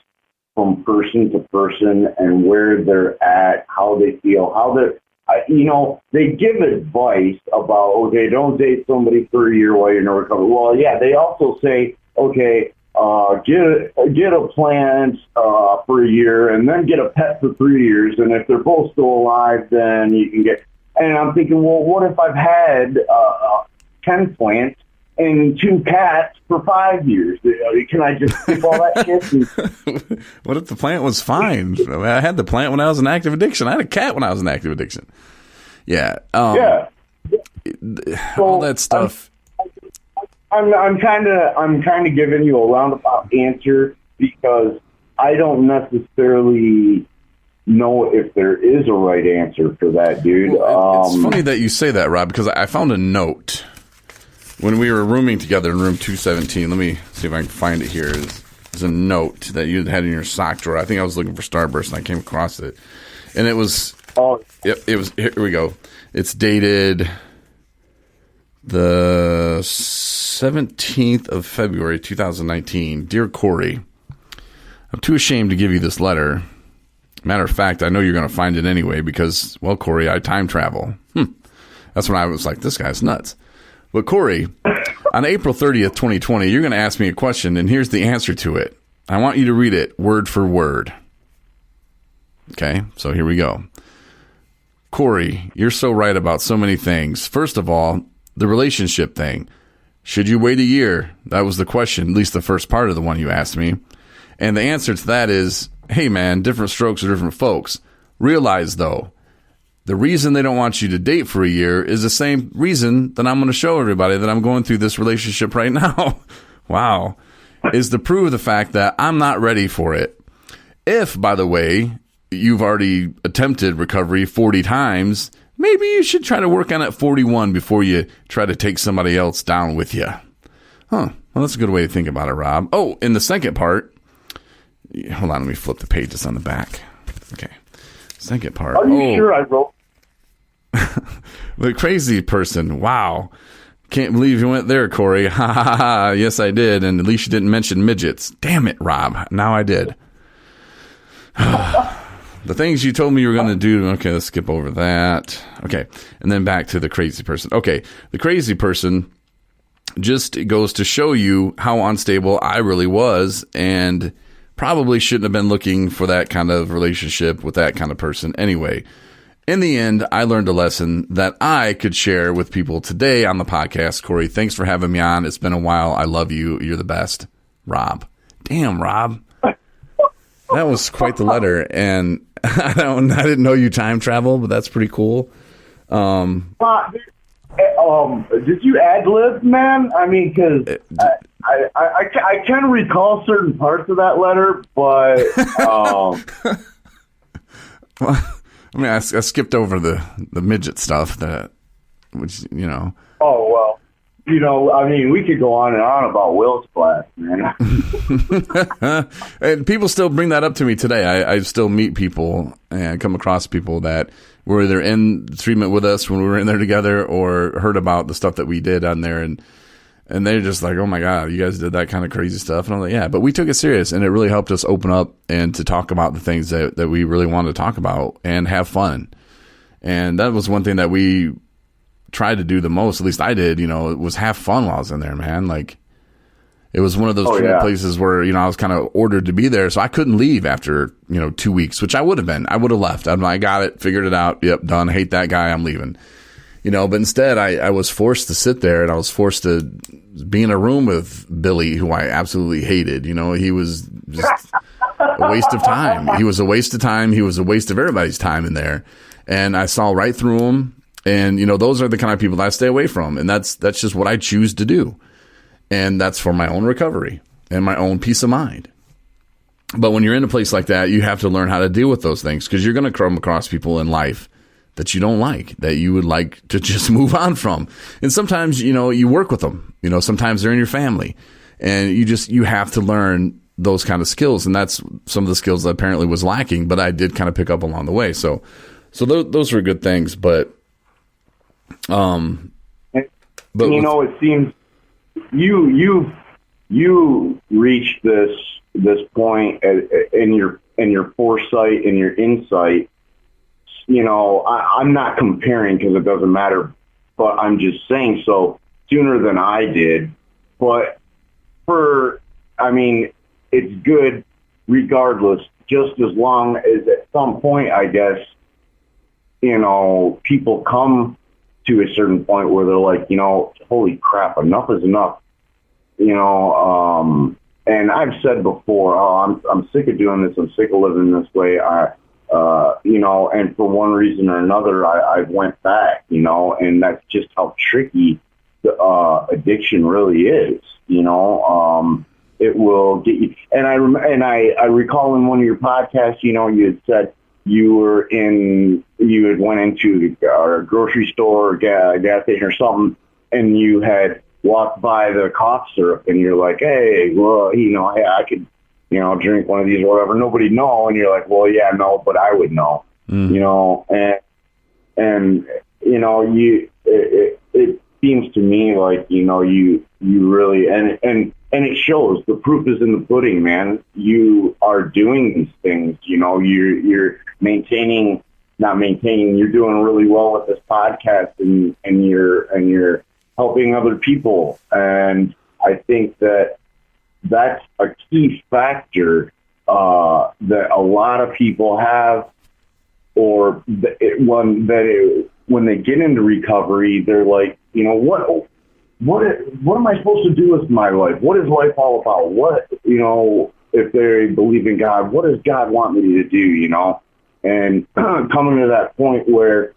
from person to person and where they're at, how they feel, how they're, they give advice about, okay, don't date somebody for a year while you're in recovery. Well, yeah, they also say, okay, get a plant for a year and then get a pet for 3 years. And if they're both still alive, then you can get, and I'm thinking, well, what if I've had 10 plants and 2 cats for 5 years? Can I just skip all that shit? What if the plant was fine? I had the plant when I was in active addiction. I had a cat when I was in active addiction. Yeah. Yeah. All that stuff. I'm kind of giving you a roundabout answer because I don't necessarily know if there is a right answer for that, dude. It's funny that you say that, Rob, because I found a note when we were rooming together in room 217. Let me see if I can find it here. There's a note that you had in your sock drawer. I think I was looking for Starburst and I came across it. And it was, it was, here we go. It's dated the 17th of February, 2019. Dear Corey, I'm too ashamed to give you this letter. Matter of fact, I know you're going to find it anyway because, well, Corey, I time travel. That's when I was like, this guy's nuts. But Corey, on April 30th, 2020, you're going to ask me a question, and here's the answer to it. I want you to read it word for word. Okay, so here we go. Corey, you're so right about so many things. First of all, the relationship thing. Should you wait a year? That was the question, at least the first part of the one you asked me. And the answer to that is, hey, man, different strokes for different folks. Realize, though, the reason they don't want you to date for a year is the same reason that I'm going to show everybody that I'm going through this relationship right now. Wow. Is to prove the fact that I'm not ready for it. If, by the way, you've already attempted recovery 40 times, maybe you should try to work on it 41 before you try to take somebody else down with you. Well, that's a good way to think about it, Rob. Oh, in the second part, hold on, let me flip the pages on the back. Okay. Second part. Are you sure I wrote? The crazy person. Wow. Can't believe you went there, Corey. Ha ha ha. Yes, I did. And at least you didn't mention midgets. Damn it, Rob. Now I did. The things you told me you were going to do. Okay, let's skip over that. Okay. And then back to the crazy person. Okay. The crazy person just goes to show you how unstable I really was and probably shouldn't have been looking for that kind of relationship with that kind of person anyway. In the end, I learned a lesson that I could share with people today on the podcast. Corey, thanks for having me on. It's been a while. I love you. You're the best. Rob. Damn, Rob. That was quite the letter. And I didn't know you time travel, but that's pretty cool. Did you ad-lib, man? I mean, because I can recall certain parts of that letter, but well, I mean, I skipped over the midget stuff which. Oh, well, I mean, we could go on and on about Will's class, man. And people still bring that up to me today. I still meet people and come across people that were either in treatment with us when we were in there together or heard about the stuff that we did on there. And they're just like, oh, my God, you guys did that kind of crazy stuff. And I'm like, yeah, but we took it serious, and it really helped us open up and to talk about the things that we really wanted to talk about and have fun. And that was one thing that we tried to do the most, at least I did, was have fun while I was in there, man. Like, it was one of those places where, I was kind of ordered to be there, so I couldn't leave after, 2 weeks, which I would have been. I would have left. I got it, figured it out. Yep, done. Hate that guy. I'm leaving. But instead I was forced to sit there, and I was forced to be in a room with Billy, who I absolutely hated. He was just a waste of time. He was a waste of time. He was a waste of everybody's time in there. And I saw right through him. And, you know, those are the kind of people that I stay away from. And that's just what I choose to do. And that's for my own recovery and my own peace of mind. But when you're in a place like that, you have to learn how to deal with those things, because you're going to come across people in life that you don't like, that you would like to just move on from. And sometimes, you know, you work with them, you know, sometimes they're in your family, and you have to learn those kind of skills. And that's some of the skills that apparently was lacking, but I did kind of pick up along the way. So those were good things, but you know, it seems you reached this point in your foresight and your insight. You know, I'm not comparing because it doesn't matter, but I'm just saying so sooner than I did. But it's good regardless, just as long as at some point, I guess, you know, people come to a certain point where they're like, you know, holy crap, enough is enough. You know, and I've said before, I'm sick of doing this. I'm sick of living this way. You know, and for one reason or another, I went back, you know, and that's just how tricky the addiction really is. You know, it will get you. And I recall in one of your podcasts, you know, you had said you had went into a grocery store or gas station or something, and you had walked by the cough syrup, and you're like, hey, well, you know, hey, I could, you know, drink one of these or whatever. Nobody know. And you're like, well, yeah, no, but I would know, you know, and, you know, it seems to me like, you know, you really, and it shows. The proof is in the pudding, man. You are doing these things, you know, you're not maintaining, you're doing really well with this podcast, and you're helping other people. And I think that's a key factor that a lot of people have, or when they get into recovery, they're like, you know, what am I supposed to do with my life? What is life all about? What, you know, if they believe in God, what does God want me to do, you know? And coming to that point where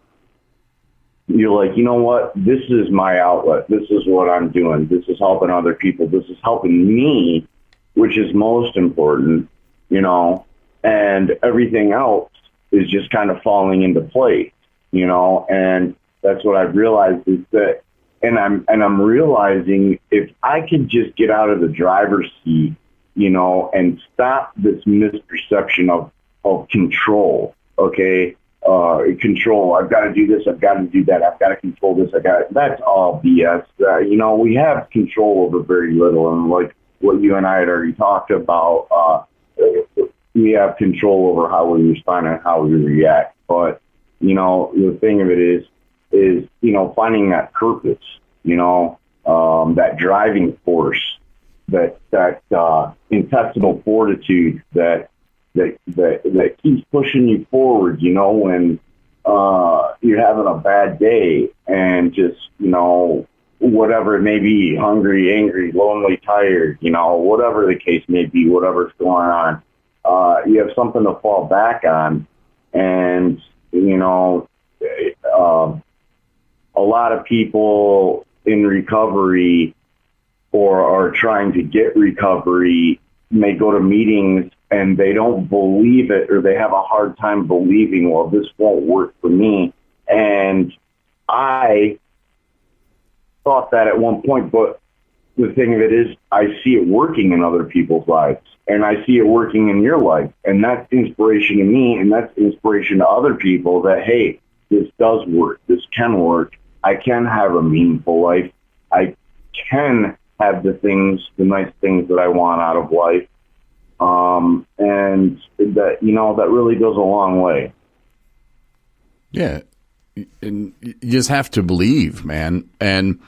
you're like, you know what, this is my outlet. This is what I'm doing. This is helping other people. This is helping me, which is most important, you know, and everything else is just kind of falling into place, you know, and that's what I've realized is that, and I'm realizing if I could just get out of the driver's seat, you know, and stop this misperception of control, okay? Control. I've got to do this. I've got to do that. I've got to control this. That's all BS. You know, we have control over very little, and like what you and I had already talked about, we have control over how we respond and how we react. But you know, the thing of it is you know, finding that purpose. You know, that driving force, that intestinal fortitude that keeps pushing you forward, you know, when you're having a bad day and just, you know, whatever it may be, hungry, angry, lonely, tired, you know, whatever the case may be, whatever's going on, you have something to fall back on. And, you know, a lot of people in recovery or are trying to get recovery may go to meetings and they don't believe it, or they have a hard time believing, well, this won't work for me. And I thought that at one point, but the thing of it is, I see it working in other people's lives, and I see it working in your life. And that's inspiration to me, and that's inspiration to other people that, hey, this does work. This can work. I can have a meaningful life. I can have the nice things that I want out of life. And that, you know, that really goes a long way. Yeah. And you just have to believe, man. And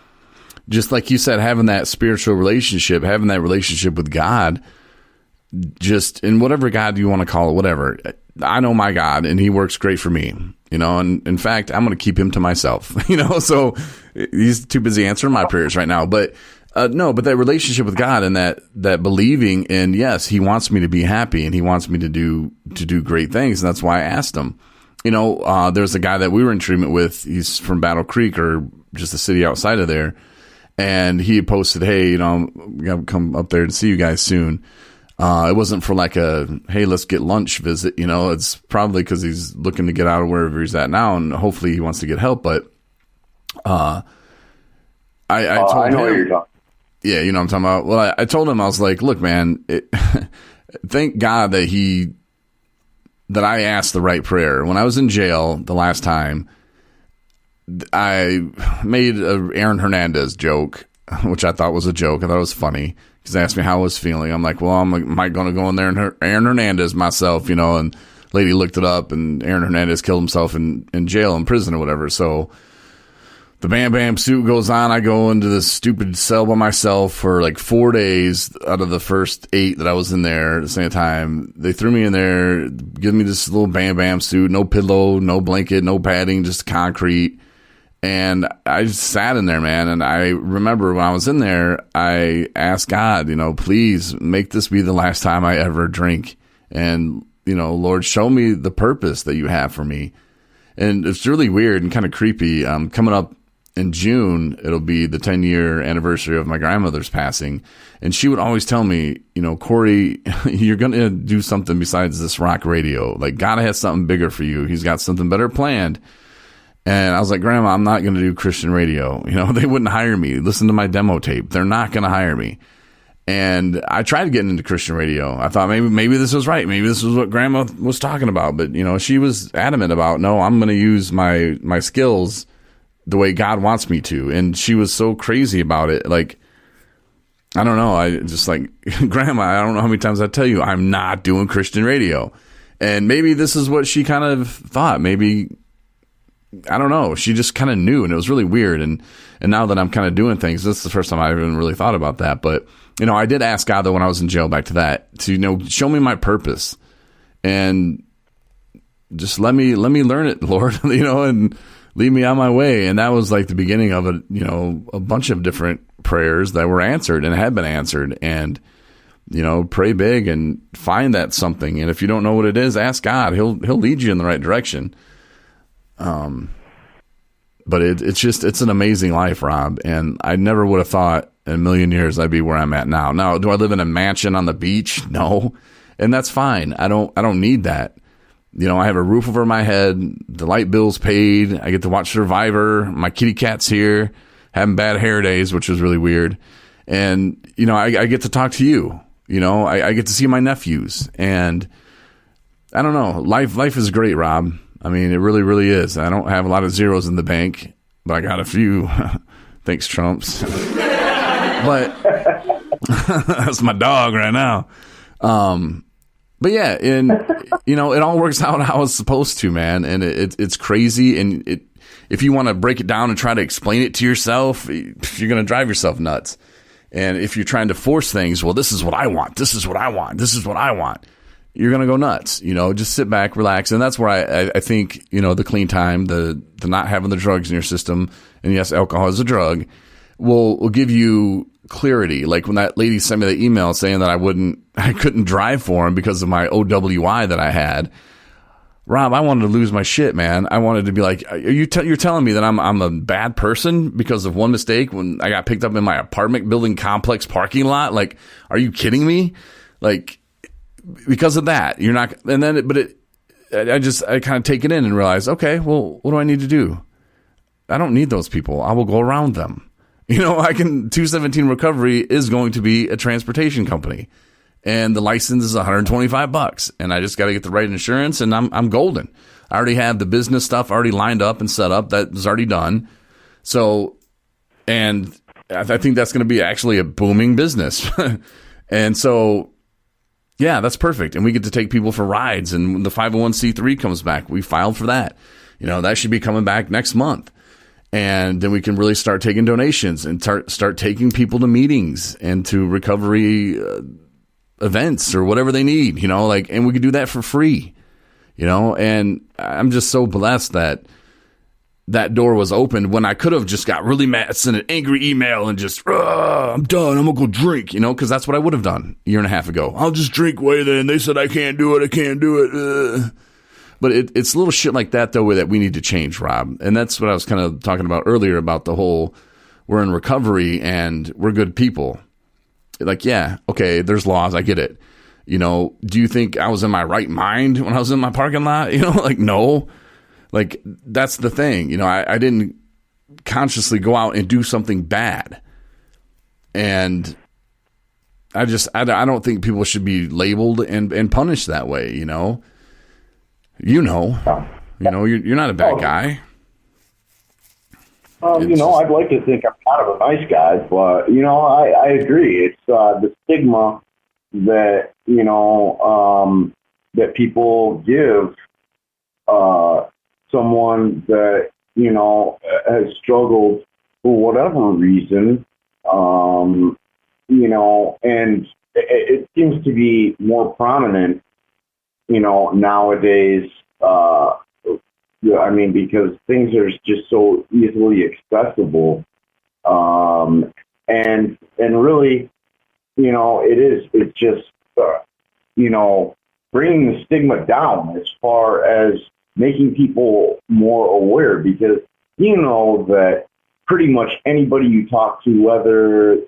just like you said, having that spiritual relationship, having that relationship with God, just in whatever God you want to call it, whatever. I know my God, and he works great for me, you know, and in fact, I'm going to keep him to myself, you know, so he's too busy answering my prayers right now. But No, but that relationship with God and that believing in, yes, he wants me to be happy and he wants me to do great things. And that's why I asked him. There's a guy that we were in treatment with. He's from Battle Creek, or just a city outside of there. And he posted, hey, I'm going to come up there and see you guys soon. It wasn't for like a, hey, let's get lunch visit. It's probably because he's looking to get out of wherever he's at now, and hopefully he wants to get help. But I told him, what you're talking. Yeah, you know what I'm talking about. Well, I told him, I was like, look, man, thank God that I asked the right prayer. When I was in jail the last time, I made a Aaron Hernandez joke, which I thought was a joke. I thought it was funny because they asked me how I was feeling. I'm like, well, am I going to go in there and Aaron Hernandez myself, and lady looked it up, and Aaron Hernandez killed himself in jail, in prison or whatever. So the Bam Bam suit goes on. I go into this stupid cell by myself for like 4 days out of the first 8 that I was in there at the same time. They threw me in there, give me this little Bam Bam suit, no pillow, no blanket, no padding, just concrete. And I just sat in there, man. And I remember when I was in there, I asked God, please make this be the last time I ever drink. And, Lord, show me the purpose that you have for me. And it's really weird and kind of creepy. Coming up in June, it'll be the 10-year anniversary of my grandmother's passing. And she would always tell me, Corey, you're going to do something besides this rock radio. Like, God has something bigger for you. He's got something better planned. And I was like, Grandma, I'm not going to do Christian radio. They wouldn't hire me. Listen to my demo tape. They're not going to hire me. And I tried getting into Christian radio. I thought maybe this was right. Maybe this was what Grandma was talking about. But, she was adamant about, no, I'm going to use my skills the way God wants me to. And she was so crazy about it. Like, I don't know. I just like, Grandma, I don't know how many times I tell you, I'm not doing Christian radio. And maybe this is what she kind of thought. Maybe, I don't know. She just kind of knew, and it was really weird. And now that I'm kind of doing things, this is the first time I even really thought about that. But, I did ask God, though, when I was in jail, back to that, to, show me my purpose and just let me learn it, Lord, and lead me on my way. And that was like the beginning of a bunch of different prayers that were answered and had been answered. And, pray big and find that something. And if you don't know what it is, ask God. He'll lead you in the right direction. But it's an amazing life, Rob. And I never would have thought in a million years I'd be where I'm at now. Now, do I live in a mansion on the beach? No. And that's fine. I don't need that. I have a roof over my head. The light bill's paid. I get to watch Survivor. My kitty cat's here, having bad hair days, which is really weird. And, I get to talk to you. I get to see my nephews. And I don't know. Life is great, Rob. I mean, it really, really is. I don't have a lot of zeros in the bank, but I got a few. Thanks, Trumps. But that's my dog right now. But yeah, and it all works out how it's supposed to, man. And it's crazy. And if you want to break it down and try to explain it to yourself, you're going to drive yourself nuts. And if you're trying to force things, well, this is what I want. This is what I want. This is what I want. You're going to go nuts, just sit back, relax. And that's where I think, the clean time, the not having the drugs in your system, and yes, alcohol is a drug, will give you clarity. Like when that lady sent me the email saying that I couldn't drive for him because of my OWI that I had. Rob, I wanted to lose my shit, man. I wanted to be like, you're telling me that I'm a bad person because of one mistake when I got picked up in my apartment building complex parking lot? Like, are you kidding me? Like, because of that, you're not, and then, I kind of take it in and realize, okay, well, what do I need to do? I don't need those people. I will go around them. 217 Recovery is going to be a transportation company, and the license is $125, and I just got to get the right insurance, and I'm golden. I already have the business stuff already lined up and set up. That is already done. So, and I think that's going to be actually a booming business. And so, yeah, that's perfect. And we get to take people for rides. And when the 501c3 comes back, we filed for that. That should be coming back next month. And then we can really start taking donations and start taking people to meetings and to recovery events or whatever they need, and we can do that for free, and I'm just so blessed that that door was opened when I could have just got really mad, sent an angry email and just, I'm done. I'm going to go drink, because that's what I would have done a year and a half ago. I'll just drink way then. They said I can't do it. But it's little shit like that, though, that we need to change, Rob. And that's what I was kind of talking about earlier about the whole we're in recovery and we're good people. Like, yeah, okay, there's laws. I get it. Do you think I was in my right mind when I was in my parking lot? Like, no. Like, that's the thing. I didn't consciously go out and do something bad. And I don't think people should be labeled and punished that way, You're not a bad guy. I'd like to think I'm kind of a nice guy, but, I agree. It's the stigma that, that people give someone that, has struggled for whatever reason, and it seems to be more prominent, nowadays, because things are just so easily accessible, and really, it's just, bringing the stigma down as far as making people more aware, because that pretty much anybody you talk to, whether,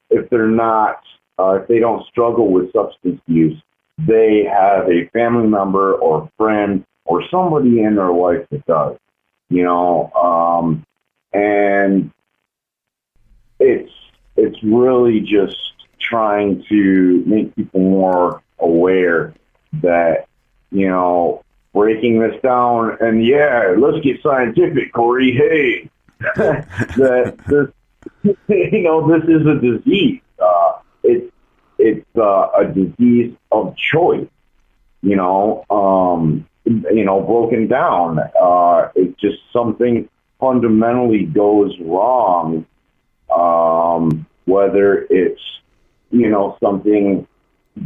if they're not, if they don't struggle with substance use, they have a family member or friend or somebody in their life that does, and it's really just trying to make people more aware that, breaking this down, and let's get scientific, Corey. Hey, that this, this is a disease. It's a disease of choice. Broken down. It's just something fundamentally goes wrong. Whether it's something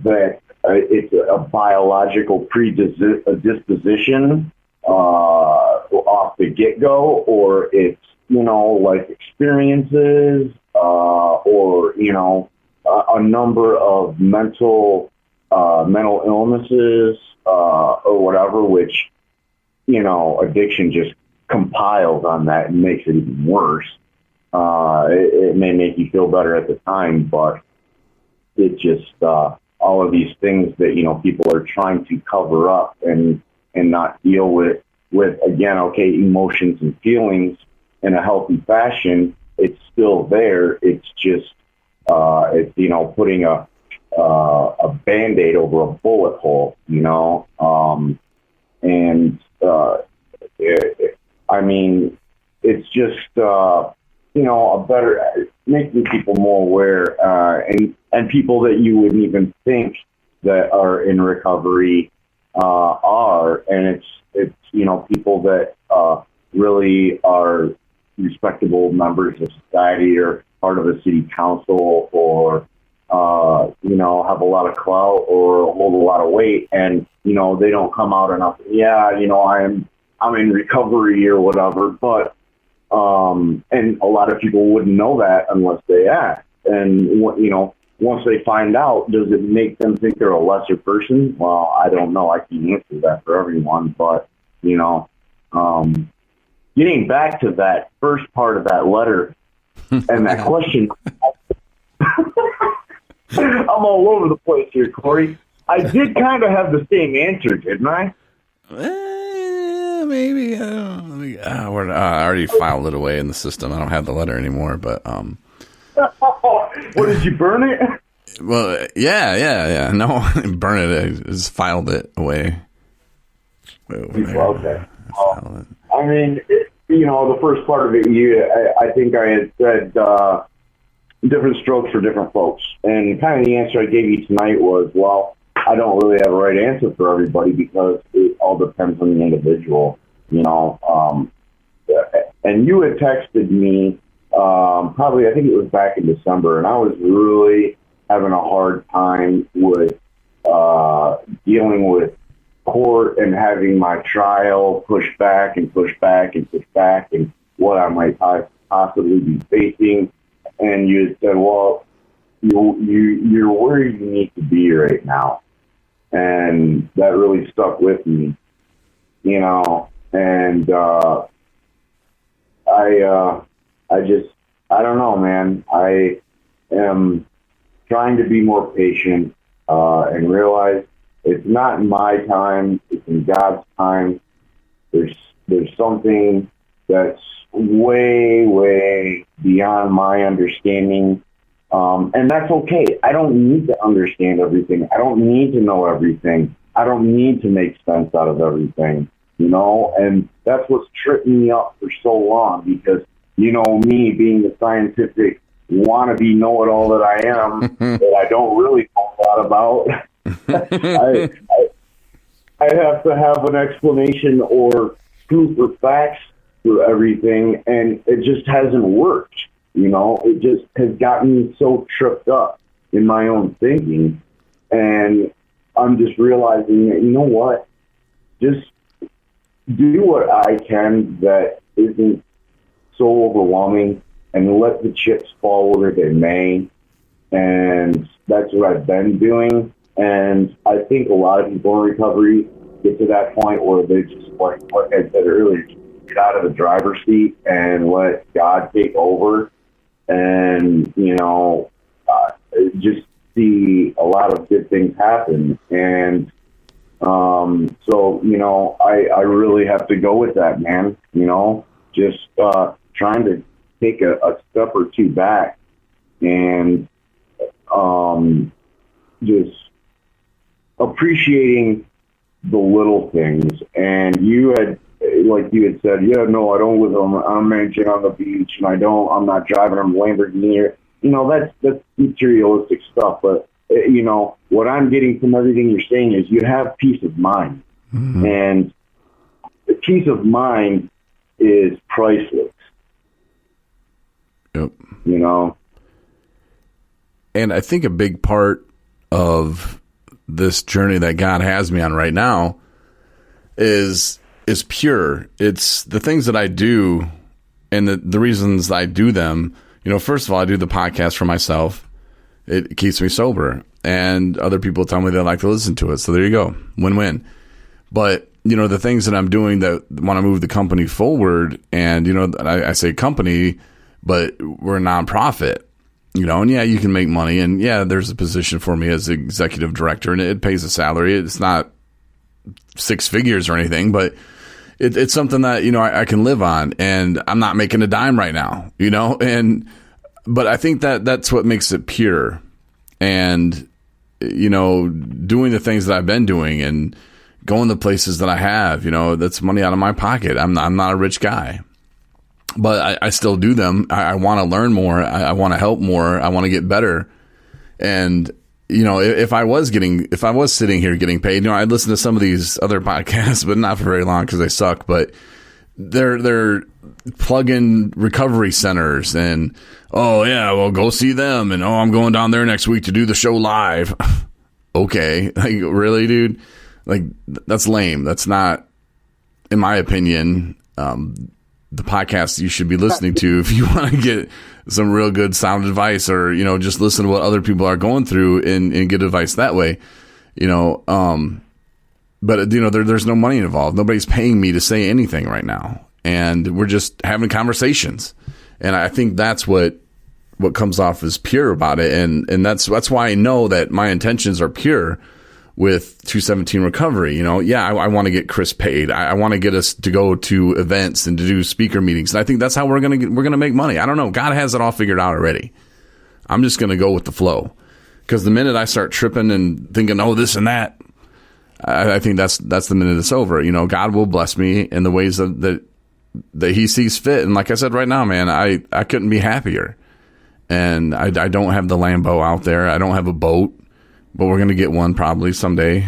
that it's a biological predisposition off the get-go, or it's, life experiences, or, a number of mental illnesses, or whatever, which, addiction just compiles on that and makes it even worse. It may make you feel better at the time, but it just, all of these things that, people are trying to cover up and not deal with, again, okay, emotions and feelings in a healthy fashion. It's still there. It's just, it's, putting a Band-Aid over a bullet hole, it's just, a better, making people more aware, and people that you wouldn't even think that are in recovery are, and it's people that really are respectable members of society or part of a city council, or have a lot of clout or hold a lot of weight, and they don't come out enough. I'm in recovery or whatever, but and a lot of people wouldn't know that unless they ask. And once they find out, does it make them think they're a lesser person? Well, I don't know. I can't answer that for everyone, but getting back to that first part of that letter and that question, I'm all over the place here, Corey. I did kind of have the same answer, didn't I? Maybe. I already filed it away in the system. I don't have the letter anymore, but What, did you burn it? Well, yeah. No, I didn't burn it. I just filed it away. Okay. The first part of it, I think I had said different strokes for different folks. And kind of the answer I gave you tonight was, well, I don't really have a right answer for everybody because it all depends on the individual, and you had texted me, probably, I think it was back in December, and I was really having a hard time with dealing with court and having my trial pushed back and pushed back and pushed back and what I might possibly be facing. And you had said, well, you're where you need to be right now. And that really stuck with me, you know, and I don't know, man. I am trying to be more patient and realize it's not in my time, it's in God's time. There's something that's way, way beyond my understanding. And that's okay. I don't need to understand everything. I don't need to know everything. I don't need to make sense out of everything, you know? And that's what's tripping me up for so long because, you know, me being the scientific wannabe know-it-all that I am, that I don't really know a lot about, I have to have an explanation or proof or facts for everything, and it just hasn't worked. You know, it just has gotten me so tripped up in my own thinking. And I'm just realizing that, you know what, just do what I can that isn't so overwhelming and let the chips fall where they may. And that's what I've been doing. And I think a lot of people in recovery get to that point where they just, like what I said earlier, get out of the driver's seat and let God take over. And, you know, just see a lot of good things happen. And so, you know, I really have to go with that, man. You know, just trying to take a step or two back and just appreciating the little things. And you had, like you had said, yeah, no, I don't live on a mansion on the beach, and I'm not driving a Lamborghini. You know, that's materialistic stuff. But, you know, what I'm getting from everything you're saying is you have peace of mind. Mm-hmm. And the peace of mind is priceless. Yep. You know? And I think a big part of this journey that God has me on right now is pure. It's the things that I do and the reasons I do them. You know, first of all, I do the podcast for myself. It keeps me sober, and other people tell me they like to listen to it. So there you go. Win-win. But, you know, the things that I'm doing that want to move the company forward, and, you know, I say company, but we're a nonprofit, you know, and yeah, you can make money, and yeah, there's a position for me as executive director, and it pays a salary. It's not six figures or anything, but it's something that, you know, I can live on, and I'm not making a dime right now, you know, but I think that's what makes it pure. And, you know, doing the things that I've been doing and going the places that I have, you know, that's money out of my pocket. I'm not a rich guy, but I still do them. I want to learn more. I want to help more. I want to get better. And, you know, if I was sitting here getting paid, you know, I'd listen to some of these other podcasts, but not for very long because they suck. But they're plug-in recovery centers, and oh yeah, well, go see them, and oh, I'm going down there next week to do the show live. Okay, like really, dude? Like that's lame. That's not, in my opinion, the podcast you should be listening to if you want to get some real good sound advice, or, you know, just listen to what other people are going through and get advice that way, you know. But, you know, there's no money involved. Nobody's paying me to say anything right now. And we're just having conversations. And I think that's what comes off as pure about it. And that's why I know that my intentions are pure with 217 Recovery. You know, yeah, I want to get Chris paid. I want to get us to go to events and to do speaker meetings. And I think that's how we're going to make money. I don't know. God has it all figured out already. I'm just going to go with the flow. Because the minute I start tripping and thinking, oh, this and that, I think that's the minute it's over. You know, God will bless me in the ways that he sees fit. And like I said, right now, man, I couldn't be happier. And I don't have the Lambo out there. I don't have a boat, but we're going to get one probably someday,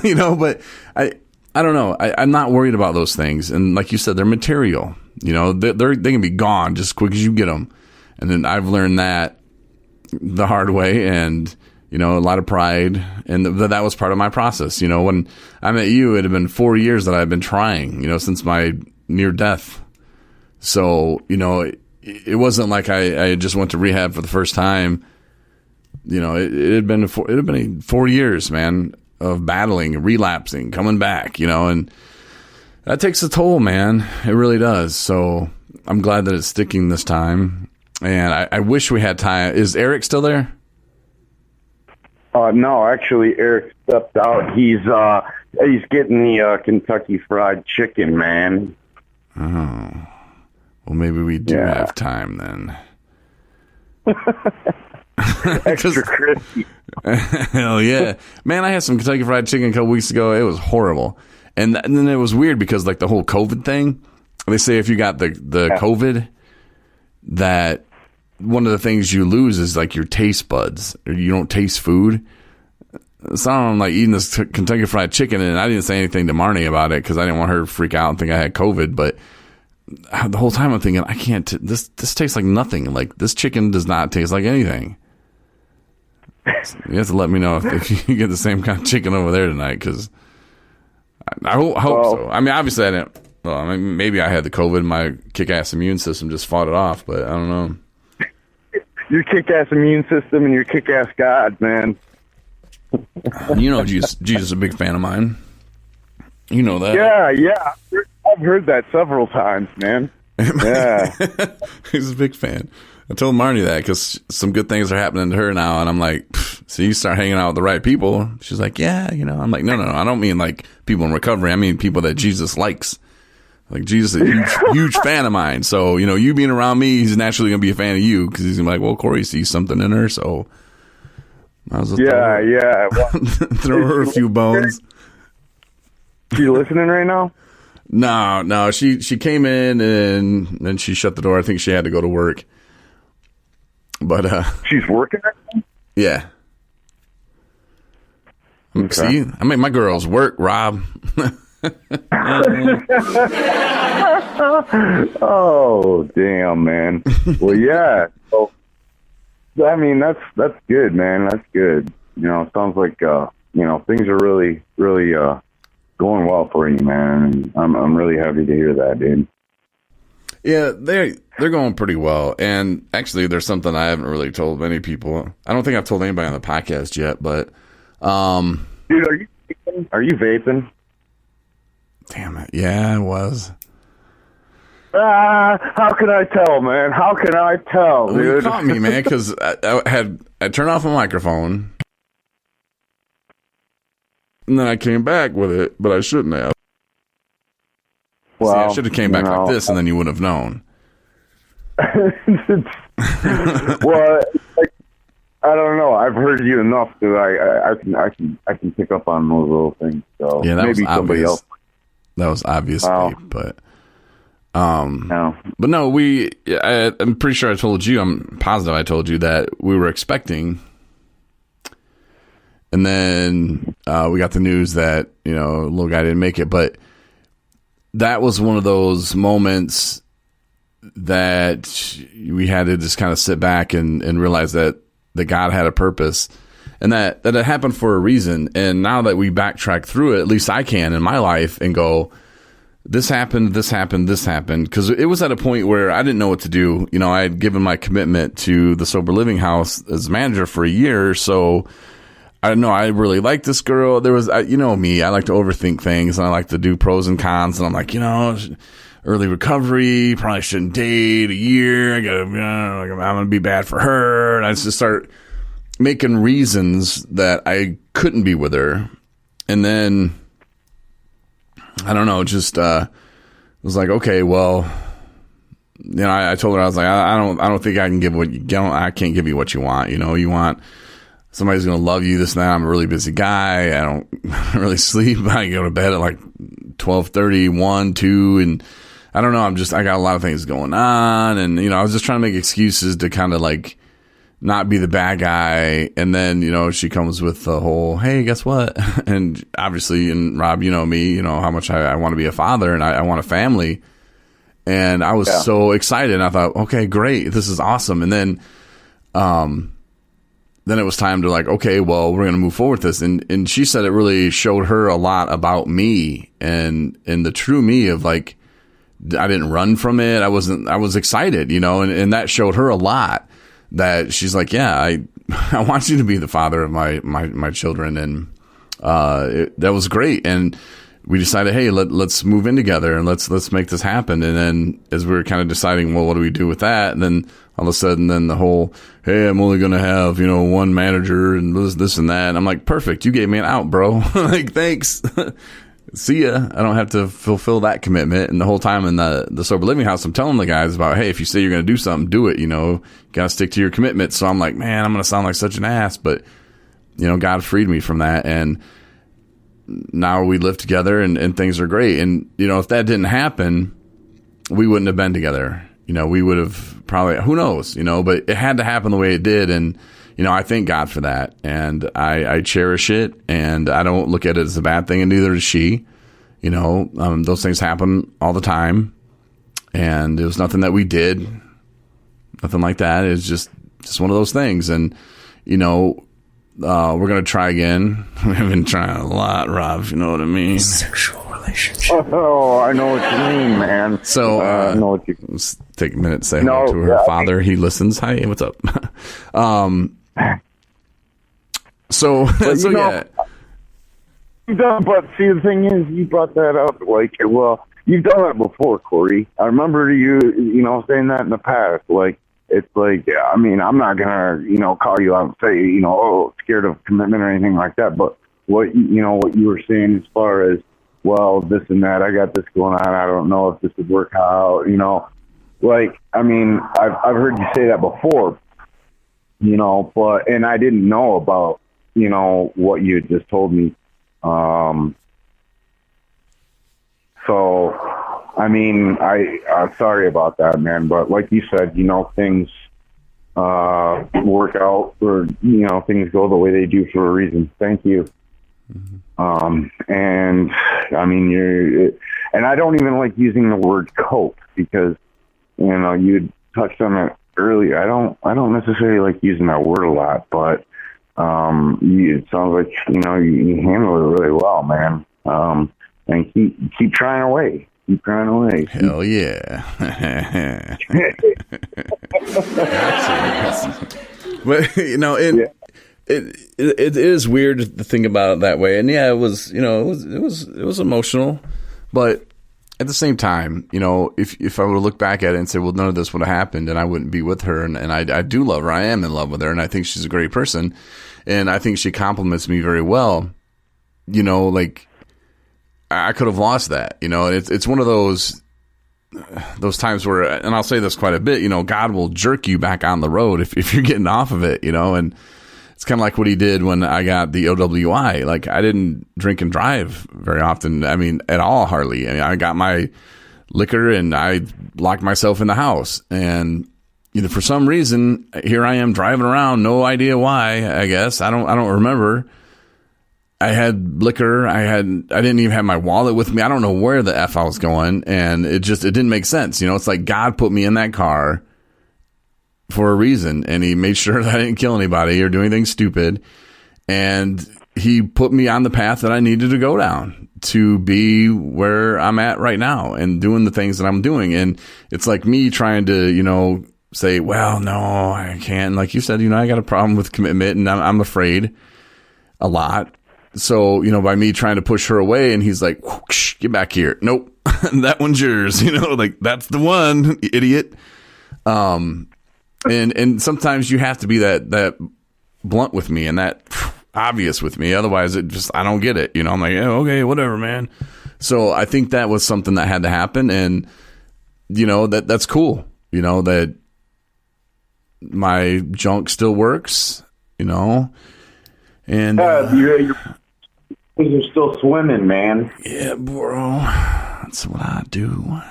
you know, but I don't know. I'm not worried about those things. And like you said, they're material, you know, they can be gone just as quick as you get them. And then I've learned that the hard way. And, you know, a lot of pride, and that was part of my process. You know, when I met you, it had been 4 years that I've been trying, you know, since my near death. So, you know, it wasn't like I just went to rehab for the first time. You know, it had been 4 years, man, of battling, relapsing, coming back, you know, and that takes a toll, man. It really does. So I'm glad that it's sticking this time. And I wish we had time. Is Eric still there? No, actually, Eric stepped out. He's getting the Kentucky Fried Chicken, man. Oh, well, maybe we do have time then. Extra crispy. Hell yeah, man! I had some Kentucky Fried Chicken a couple weeks ago. It was horrible, and then it was weird because like the whole COVID thing. They say if you got the COVID, that one of the things you lose is like your taste buds. Or you don't taste food. So I'm like eating this Kentucky Fried Chicken, and I didn't say anything to Marnie about it because I didn't want her to freak out and think I had COVID. But the whole time I'm thinking, I can't. This tastes like nothing. Like this chicken does not taste like anything. So you have to let me know if you get the same kind of chicken over there tonight, because I hope so. I mean, obviously I didn't. Well, I mean, maybe I had the COVID. My kick-ass immune system just fought it off, but I don't know. Your kick-ass immune system and your kick-ass God, man. You know, Jesus is a big fan of mine. You know that. Yeah. I've heard that several times, man. Yeah. He's a big fan. I told Marnie that because some good things are happening to her now, and I'm like, so you start hanging out with the right people. She's like, yeah, you know. I'm like, no, I don't mean like people in recovery. I mean people that Jesus likes. Like Jesus is a huge fan of mine. So, you know, you being around me, he's naturally going to be a fan of you because he's going to be like, well, Corey sees something in her, so I was yeah. Well, throw her a few bones. She listening right now? No. She came in and then she shut the door. I think she had to go to work. But she's working right now? Yeah. Okay. See, I make my girls work, Rob. Oh, damn, man. Well, yeah. So, I mean, that's good, man. That's good. You know, it sounds like you know, things are really, really going well for you, man. I'm really happy to hear that, dude. Yeah, they're going pretty well. And actually, there's something I haven't really told many people. I don't think I've told anybody on the podcast yet, but dude, are you vaping? Damn it. Yeah, I was. How can I tell, man? How can I tell, dude? Well, you caught me, man, because I turned off my microphone, and then I came back with it, but I shouldn't have. Well, see, I should have came back like this, and then you would have known. Well, I don't know. I've heard you enough that I can pick up on those little things. So yeah, that maybe was somebody obvious. else. That was obvious, Wow. but No. But no, I'm pretty sure I told you. I'm positive I told you that we were expecting, and then we got the news that little guy didn't make it. But that was one of those moments that we had to just kind of sit back and realize that God had a purpose, and that it happened for a reason. And now that we backtrack through it, at least I can in my life, and go, this happened, this happened, this happened. Because it was at a point where I didn't know what to do. I had given my commitment to the Sober Living House as manager for a year. So I know I really liked this girl. There was, me, I like to overthink things, and I like to do pros and cons. And I'm like, early recovery, probably shouldn't date a year. I'm going to be bad for her. And I just start making reasons that I couldn't be with her. And then, I don't know, just was like, okay, well, I told her, I was like, I don't think I can give I can't give you what you want. You want somebody's going to love you, this and that. I'm a really busy guy. I don't really sleep. I go to bed at like 12:30, 1, 2, and I don't know. I got a lot of things going on, and I was just trying to make excuses to kind of like not be the bad guy. And then she comes with the whole, hey, guess what? And obviously, and Rob, me, how much I want to be a father, and I want a family. And I was so excited. And I thought, okay, great, this is awesome. And then, then it was time to like, okay, well, we're going to move forward with this. And she said it really showed her a lot about me and the true me of like, I didn't run from it. I was excited, and that showed her a lot, that she's like, yeah, I want you to be the father of my children. And, that was great. And we decided, hey, let's move in together and let's make this happen. And then as we were kind of deciding, well, what do we do with that? And then all of a sudden, then the whole, hey, I'm only going to have, one manager and this and that. And I'm like, perfect. You gave me an out, bro. Like, thanks. See ya. I don't have to fulfill that commitment. And the whole time in the sober living house, I'm telling the guys about, hey, if you say you're going to do something, do it, got to stick to your commitment. So I'm like, man, I'm going to sound like such an ass, but God freed me from that. And now we live together and things are great. And, if that didn't happen, we wouldn't have been together. We would have probably, who knows, but it had to happen the way it did. And, I thank God for that. And I cherish it, and I don't look at it as a bad thing, and neither does she. Those things happen all the time. And it was nothing that we did, nothing like that. It's just one of those things. And, we're going to try again. We've been trying a lot, Rob, you know what I mean? Sexual relationship. Oh, I know what you mean, man. So, I know what you let's take a minute to say hello to her father. He listens. Hi, what's up? So yeah. But see, the thing is, you brought that up. Like, well, you've done it before, Corey. I remember you saying that in the past. Like, it's like, I mean, I'm not gonna, call you out and say, oh, scared of commitment or anything like that. But what you were saying as far as, well, this and that, I got this going on. I don't know if this would work out. Like, I mean, I've heard you say that before. But and I didn't know about what you had just told me. So, I mean, I'm sorry about that, man. But like you said, things work out, or things go the way they do for a reason. Thank you. Mm-hmm. And I mean, and I don't even like using the word cope, because you touched on it earlier. I don't necessarily like using that word a lot, but it sounds like you handle it really well, man. And keep trying away. Keep trying away. Hell yeah. But it is weird to think about it that way. And yeah, it was emotional, but at the same time, if I were to look back at it and say, well, none of this would have happened and I wouldn't be with her, and I do love her. I am in love with her, and I think she's a great person, and I think she compliments me very well. Like, I could have lost that. It's one of those times where, and I'll say this quite a bit, God will jerk you back on the road if you're getting off of it, and it's kind of like what he did when I got the OWI. Like, I didn't drink and drive very often. I mean, at all, hardly. I mean, I got my liquor and I locked myself in the house. And for some reason, here I am driving around, no idea why. I guess I don't remember. I had liquor. I didn't even have my wallet with me. I don't know where the F I was going, and it didn't make sense. It's like God put me in that car for a reason, and he made sure that I didn't kill anybody or do anything stupid, and he put me on the path that I needed to go down to be where I'm at right now and doing the things that I'm doing. And it's like me trying to say, well, no, I can't. Like you said, I got a problem with commitment, and I'm afraid a lot. So, by me trying to push her away, and he's like, whoosh, get back here. Nope. That one's yours. Like, that's the one, idiot. And sometimes you have to be that blunt with me and that obvious with me. Otherwise, I don't get it. I'm like, oh, okay, whatever, man. So I think that was something that had to happen. And, that's cool. That my junk still works, and you're still swimming, man. Yeah, bro. That's what I do.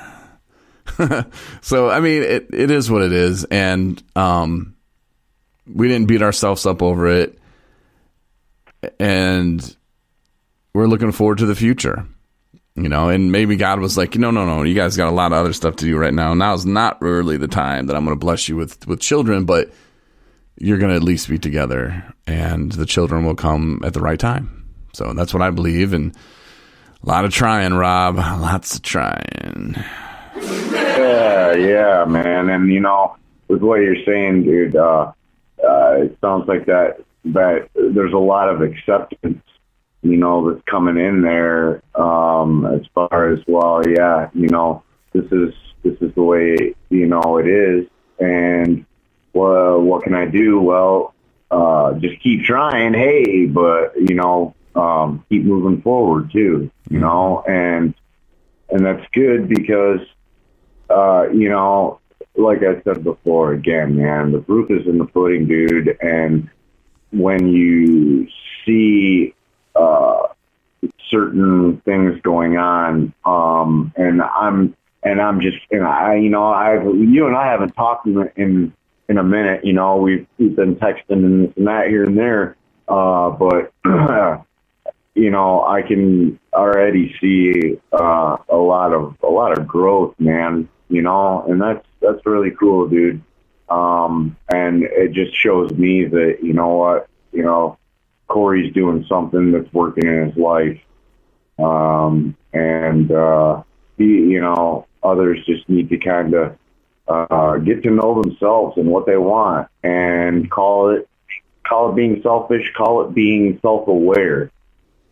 So, I mean, it is what it is. And we didn't beat ourselves up over it. And we're looking forward to the future, and maybe God was like, no, you guys got a lot of other stuff to do right now. Now's not really the time that I'm going to bless you with children. But, you're going to at least be together, and the children will come at the right time. So that's what I believe, and a lot of trying, Rob. Lots of trying. Yeah, man. And, with what you're saying, dude, it sounds like that there's a lot of acceptance, that's coming in there, as far as, well, yeah, this is the way, it is. And, well, what can I do? Well, just keep trying. Hey, but, keep moving forward too, and that's good because, like I said before, again, man, the proof is in the pudding, dude. And when you see certain things going on, and you and I haven't talked in a minute. We've been texting and this and that here and there, but I can already see a lot of growth, man. And that's really cool, dude. And it just shows me that, Corey's doing something that's working in his life. And others just need to kind of get to know themselves and what they want, and call it being selfish, call it being self-aware,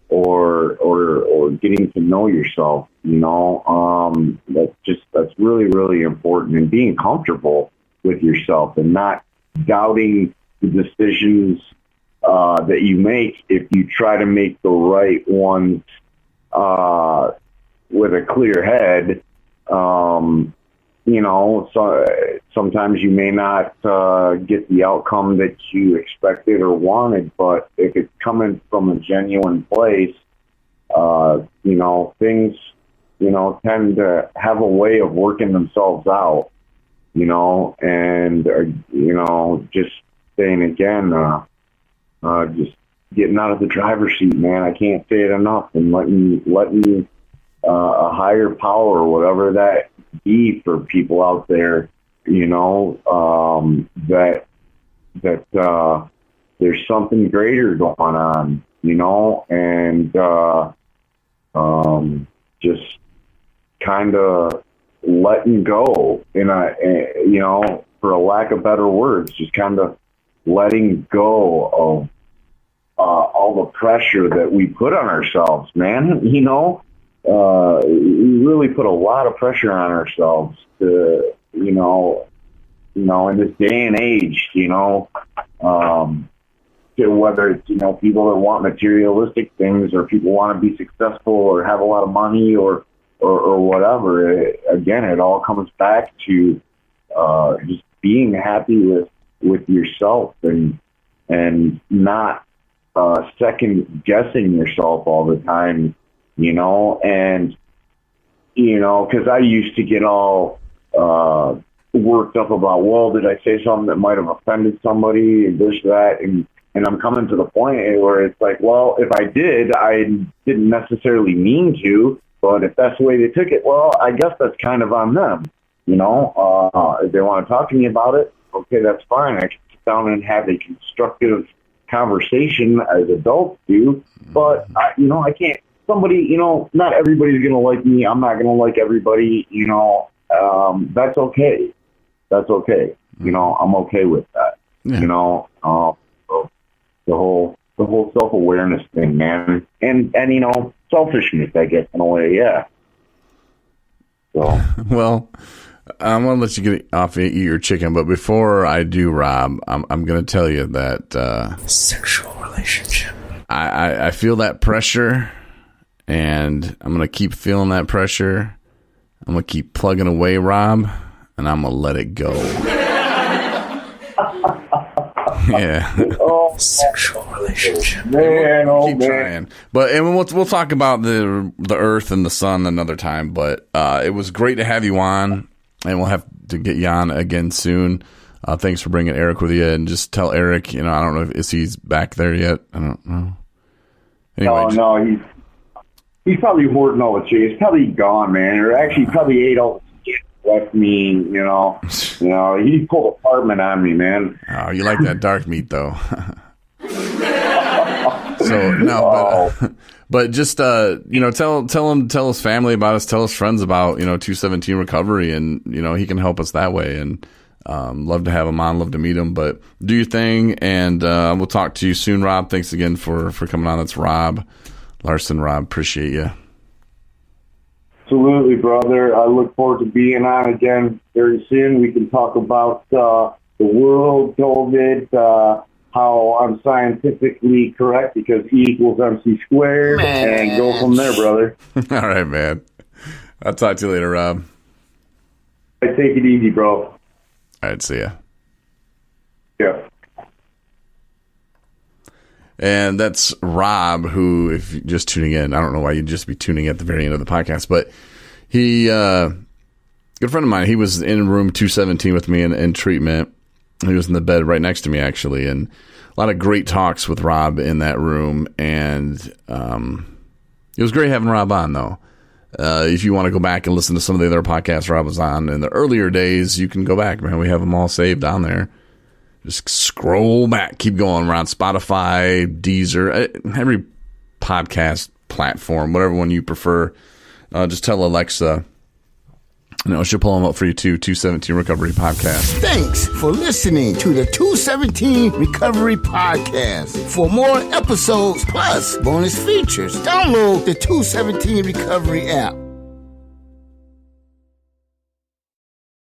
or getting to know yourself. That's really, really important, and being comfortable with yourself and not doubting the decisions that you make if you try to make the right ones with a clear head. So sometimes you may not get the outcome that you expected or wanted, but if it's coming from a genuine place, things, tend to have a way of working themselves out, and, just saying again, just getting out of the driver's seat, man. I can't say it enough, and letting a higher power, whatever that be for people out there, that there's something greater going on, and just kind of letting go for a lack of better words, just kind of letting go of all the pressure that we put on ourselves, man. We really put a lot of pressure on ourselves to, in this day and age, to whether it's, people that want materialistic things, or people want to be successful or have a lot of money or whatever. Again, it all comes back to just being happy with yourself and not second guessing yourself all the time, and, because I used to get all worked up about, well, did I say something that might have offended somebody, and this, that, and I'm coming to the point where it's like, well, if I did, I didn't necessarily mean to, but if that's the way they took it, well, I guess that's kind of on them, if they want to talk to me about it, okay, that's fine. I can sit down and have a constructive conversation as adults do, but I can't. Somebody, not everybody's going to like me. I'm not going to like everybody, that's okay. That's okay. I'm okay with that. Yeah. The whole self-awareness thing, man. And selfishness, I guess, in a way, yeah. So. Well, I'm going to let you get off and eat your chicken, but before I do, Rob, I'm going to tell you that sexual relationship. I feel that pressure, and I'm going to keep feeling that pressure. I'm going to keep plugging away, Rob, and I'm going to let it go. Yeah. Oh, sexual relationship. Man, keep trying. But and we'll talk about the Earth and the Sun another time. But it was great to have you on, and we'll have to get you on again soon. Thanks for bringing Eric with you, and just tell Eric. I don't know if he's back there yet. I don't know. Anyway, no, he's probably hoarding all the chicken. He's probably gone, man. Or actually, probably ate all the chicken left me. You know, he pulled apartment on me, man. Oh, you like that dark meat, though. So no, but just you know, tell his family about us, tell his friends about 217 recovery, and he can help us that way. And love to have him on, love to meet him. But do your thing, and we'll talk to you soon, Rob. Thanks again for coming on. That's Rob Larson. Rob, appreciate you. Absolutely, brother. I look forward to being on again very soon. We can talk about the world, COVID, how I'm scientifically correct because E equals MC squared, and go from there, brother. All right, man. I'll talk to you later, Rob. I take it easy, bro. All right, see ya. Yeah. And that's Rob, who, if you're just tuning in, I don't know why you'd just be tuning at the very end of the podcast, but he, good friend of mine, he was in room 217 with me in treatment. He was in the bed right next to me, actually, and a lot of great talks with Rob in that room. And it was great having Rob on, though. If you want to go back and listen to some of the other podcasts Rob was on in the earlier days, you can go back, man. We have them all saved down there. Just scroll back, keep going. We're on Spotify, Deezer, every podcast platform, whatever one you prefer. Just tell Alexa, she'll pull them up for you too. 217 Recovery Podcast. Thanks for listening to the 217 Recovery Podcast. For more episodes plus bonus features, download the 217 Recovery app.